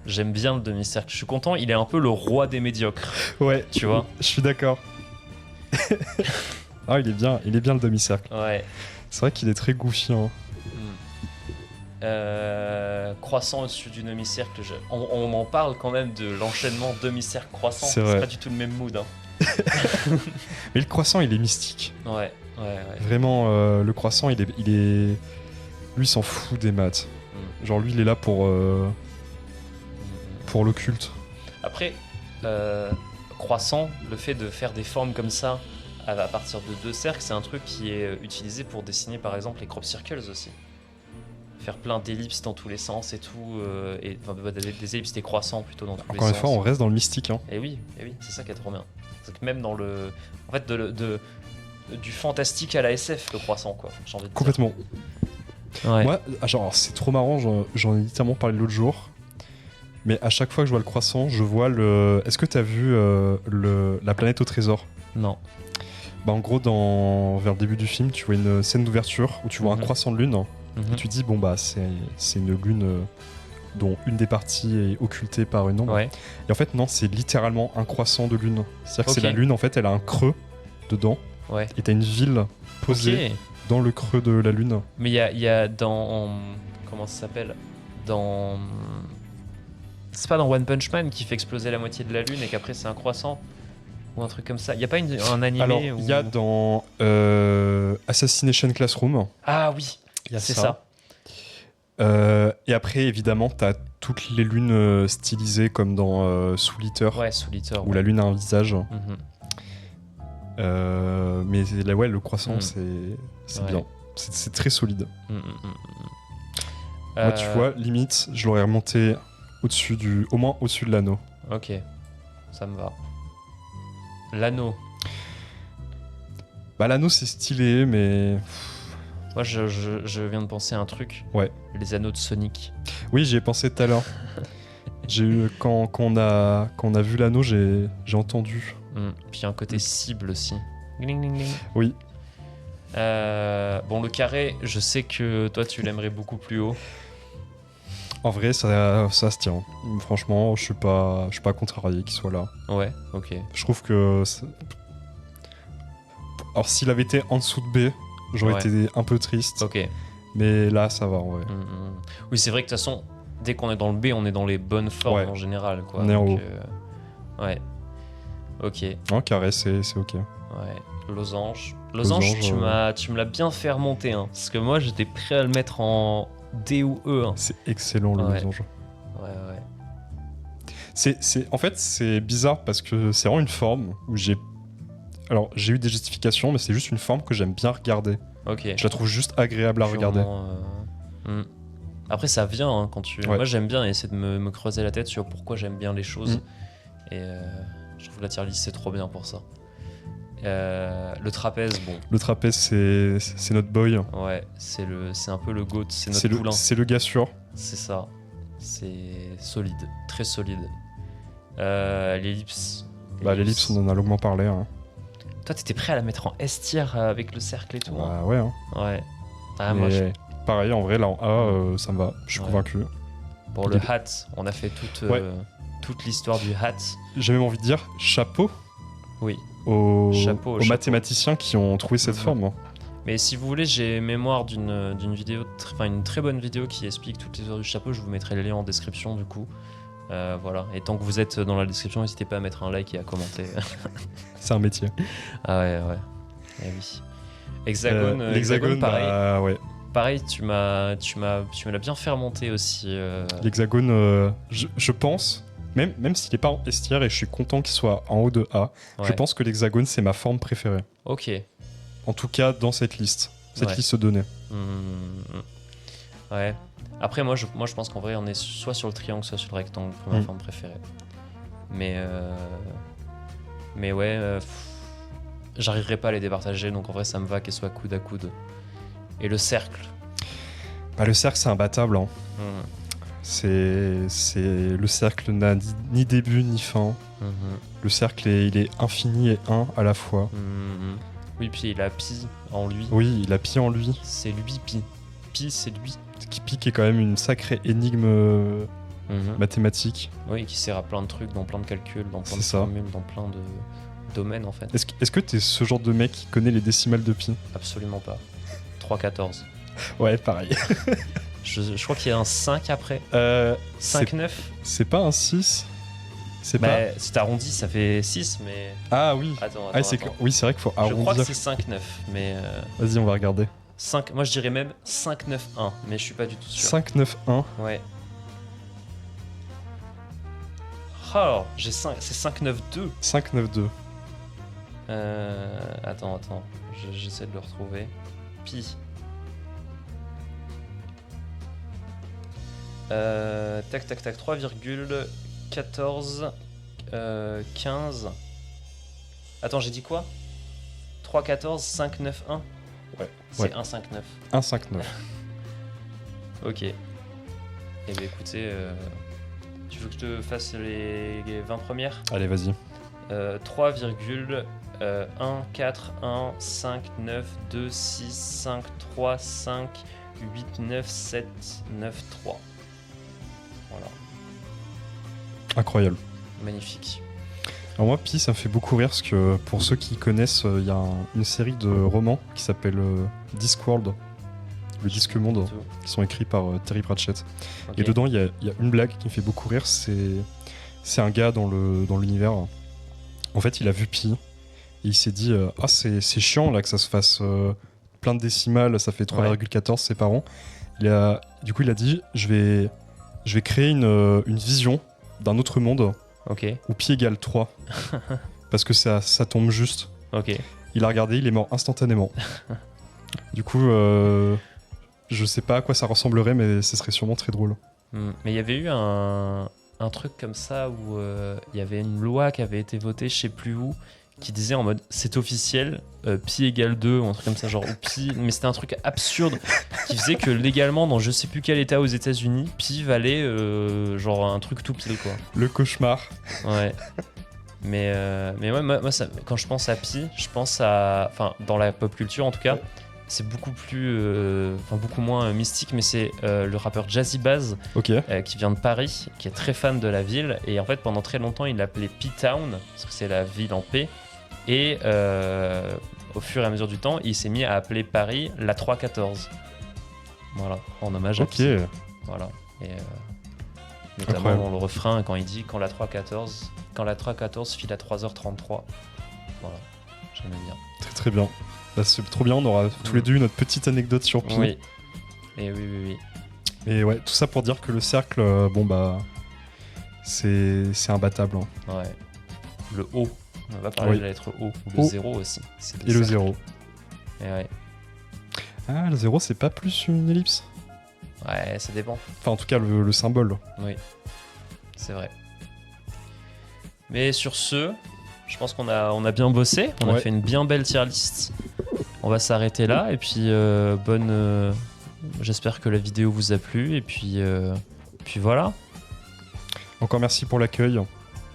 j'aime bien le demi-cercle. Je suis content, il est un peu le roi des médiocres. Ouais, tu vois. Je suis d'accord. Ah, il est bien le demi-cercle. Ouais. C'est vrai qu'il est très goofy. Hein. Croissant au-dessus du demi-cercle. On en parle quand même de l'enchaînement demi-cercle croissant. C'est vrai. Pas du tout le même mood. Hein. Mais le croissant, il est mystique. Ouais. Vraiment, le croissant, il est... Lui, il s'en fout des maths. Genre, lui, il est là pour l'occulte. Après, croissant, le fait de faire des formes comme ça à partir de deux cercles, c'est un truc qui est utilisé pour dessiner, par exemple, les crop circles aussi. Faire plein d'ellipses dans tous les sens et tout, des ellipses, des croissants plutôt dans tous les sens. Encore une fois, on reste dans le mystique. Hein. Et oui, c'est ça qui est trop bien. C'est que même dans le... En fait, du fantastique à la SF, le croissant, quoi. J'ai envie de Complètement. Dire. Ouais. Moi, genre, c'est trop marrant, j'en ai littéralement parlé l'autre jour, mais à chaque fois que je vois le croissant, je vois le... Est-ce que t'as vu la planète au trésor ? Non. Bah en gros, vers le début du film, tu vois une scène d'ouverture où tu vois un croissant de lune, et tu te dis, bon bah, c'est une lune dont une des parties est occultée par une ombre. Ouais. Et en fait, non, c'est littéralement un croissant de lune. C'est-à-dire que c'est la lune, en fait, elle a un creux dedans. Ouais. Et t'as une ville posée dans le creux de la lune. Mais il y a dans... Comment ça s'appelle ? C'est pas dans One Punch Man qui fait exploser la moitié de la lune et qu'après c'est un croissant ? Ou un truc comme ça. Il n'y a pas un animé Alors, il y a dans Assassination Classroom. Ah oui, c'est ça. Et après, évidemment, t'as toutes les lunes stylisées comme dans Soul Eater. Ouais, Soul Eater. Où la lune a un visage. Mais là, ouais, le croissant, c'est bien. C'est très solide. Moi, tu vois, limite, je l'aurais remonté au moins au-dessus de l'anneau. Ok, ça me va. L'anneau. Bah, l'anneau, c'est stylé, mais... Moi, je viens de penser à un truc. Ouais. Les anneaux de Sonic. Oui, j'y ai pensé tout à l'heure. Quand on a vu l'anneau, j'ai entendu. Puis il y a un côté cible aussi. Gling, gling, gling. Oui. Bon, le carré, je sais que toi, tu l'aimerais beaucoup plus haut. En vrai, ça se tient. Franchement, je suis pas contrarié qu'il soit là. Ouais, ok. Je trouve que... Alors, s'il avait été en dessous de B, j'aurais été un peu triste. Ok. Mais là, ça va, en vrai. Oui, c'est vrai que de toute façon, dès qu'on est dans le B, on est dans les bonnes formes en général, quoi. On est en haut. Ouais. Ok. En carré, c'est ok. Ouais. Losange. Losange, tu me l'as bien fait remonter, hein. Parce que moi, j'étais prêt à le mettre en D ou E. Hein. C'est excellent, le losange. Ouais. En fait, c'est bizarre parce que c'est vraiment une forme où j'ai eu des justifications, mais c'est juste une forme que j'aime bien regarder. Ok. Je la trouve juste agréable à regarder. Après, ça vient hein, quand tu... Ouais. Moi, j'aime bien essayer de me creuser la tête sur pourquoi j'aime bien les choses. Et je trouve la tier list, c'est trop bien pour ça. Le trapèze, bon. Le trapèze, c'est notre boy. Ouais, c'est un peu le GOAT, c'est notre poulain. C'est le gars sûr. C'est ça. C'est solide, très solide. L'ellipse. L'ellipse, on en a longuement parlé. Hein. Toi, t'étais prêt à la mettre en S tier avec le cercle et tout. Hein. Ouais, hein. Ouais. Ah, moi, Mais pareil, en vrai, là en A, ça me va. Je suis Ouais. convaincu. Pour le hat, on a fait toute l'histoire du hat. J'ai même envie de dire chapeau Oui. aux Chapeau. mathématiciens qui ont trouvé cette Mhm. forme. Hein. Mais si vous voulez, j'ai mémoire d'une vidéo, une très bonne vidéo qui explique toutes les histoires du chapeau. Je vous mettrai les liens en description du coup. Voilà. Et tant que vous êtes dans la description, n'hésitez pas à mettre un like et à commenter. C'est un métier. Ah ouais. Eh oui. Hexagone, L'hexagone, pareil. bah ouais. Pareil, tu me l'as bien fait remonter aussi. L'hexagone, je pense, même s'il est pas en S tier et je suis content qu'il soit en haut de A, je Ouais. pense que l'hexagone c'est ma forme préférée. Ok. En tout cas, dans cette liste. Cette Ouais. liste donnée. Ouais. Après, moi, je pense qu'en vrai, on est soit sur le triangle, soit sur le rectangle pour ma forme préférée. Mais ouais, j'arriverai pas à les départager, donc en vrai, ça me va qu'elles soient coude à coude. Et le cercle. Bah, le cercle, c'est imbattable. Hein. C'est le cercle n'a ni début ni fin. Le cercle, il est infini et un à la fois. Oui, puis il a pi en lui. Oui, il a pi en lui. C'est lui, pi. Pi, c'est lui. Pi qui est quand même une sacrée énigme mathématique. Oui, qui sert à plein de trucs, dans plein de calculs, dans plein de C'est ça. formules, dans plein de domaines en fait. Est-ce que t'es ce genre de mec qui connaît les décimales de pi? Absolument pas. 3,14. Ouais, pareil. Je crois qu'il y a un 5 après. 5,9. C'est pas un 6? C'est Bah, pas... si t'arrondis, ça fait 6, mais. Ah oui. Attends. Oui, c'est vrai qu'il faut Je crois que arrondir. c'est 5,9, mais. Vas-y, on va regarder. 5... Moi je dirais même 5,9,1, mais je suis pas du tout sûr. 5, 9, 1. Ouais. Oh, j'ai 5... c'est 5,9,2. 5, 9, 2. Attends. J'essaie de le retrouver. Pi. Tac, 3,14 15. Attends, j'ai dit quoi? 3,14 5,9,1. Ouais. C'est Ouais. 1,5,9. 1, 5, 9. Ok. Eh bien écoutez, tu veux que je te fasse les 20 premières? Allez, vas-y. 3,1 4 1 5 9 2 6 5 3 5 8 9 7 9 3. Voilà, Incroyable. magnifique. Alors moi, Pi, ça me fait beaucoup rire parce que pour ceux qui connaissent, il y a une série de romans qui s'appelle Discworld, le Disque Monde, qui sont écrits par Terry Pratchett. Ok. Et dedans, il y a une blague qui me fait beaucoup rire, c'est un gars dans l'univers. En fait, il a vu Pi et il s'est dit ah, c'est chiant là que ça se fasse plein de décimales, ça fait 3,14 ses parents. Du coup, il a dit je vais créer une vision d'un autre monde Ok. où pi égale 3 parce que ça tombe juste. Ok. Il a regardé, il est mort instantanément. Du coup, je sais pas à quoi ça ressemblerait, mais ce serait sûrement très drôle. Mais il y avait eu un truc comme ça où il y avait une loi qui avait été votée, je sais plus où, qui disait en mode c'est officiel, pi égale 2 ou un truc comme ça, genre ou pi, mais c'était un truc absurde qui faisait que légalement dans je sais plus quel état aux États-Unis, pi valait genre un truc tout pile quoi. Le cauchemar. Ouais. Mais ouais, moi ça, quand je pense à pi, je pense à, enfin dans la pop culture en tout cas, c'est beaucoup plus, beaucoup moins mystique, mais c'est le rappeur Jazzy Bass Ok. qui vient de Paris, qui est très fan de la ville, et en fait pendant très longtemps il l'appelait P-Town, parce que c'est la ville en P, et au fur et à mesure du temps il s'est mis à appeler Paris la 314. Voilà, en hommage à Ok. Pi. Voilà, et notamment Incroyable. dans le refrain quand il dit quand la 314 file à 3h33. Voilà, j'aime bien. Très très bien. Bah, c'est trop bien, on aura tous les deux notre petite anecdote sur Pi. Oui. Et oui. Et ouais, tout ça pour dire que le cercle, bon bah, c'est imbattable. Hein. Ouais. Le O. On va parler Oui. de la lettre O. Le O. 0 aussi. C'est des Et le cercles. 0. Et ouais. Ah, le 0, c'est pas plus une ellipse? Ouais, ça dépend. Enfin, en tout cas, le symbole. Oui. C'est vrai. Mais sur ce, je pense qu'on a bien bossé. On a Ouais. fait une bien belle tier list. On va s'arrêter là. Et puis, j'espère que la vidéo vous a plu. Et puis voilà. Encore merci pour l'accueil.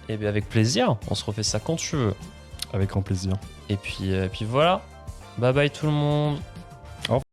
Et bien avec plaisir. On se refait ça quand tu veux. Avec grand plaisir. Et puis voilà. Bye bye tout le monde.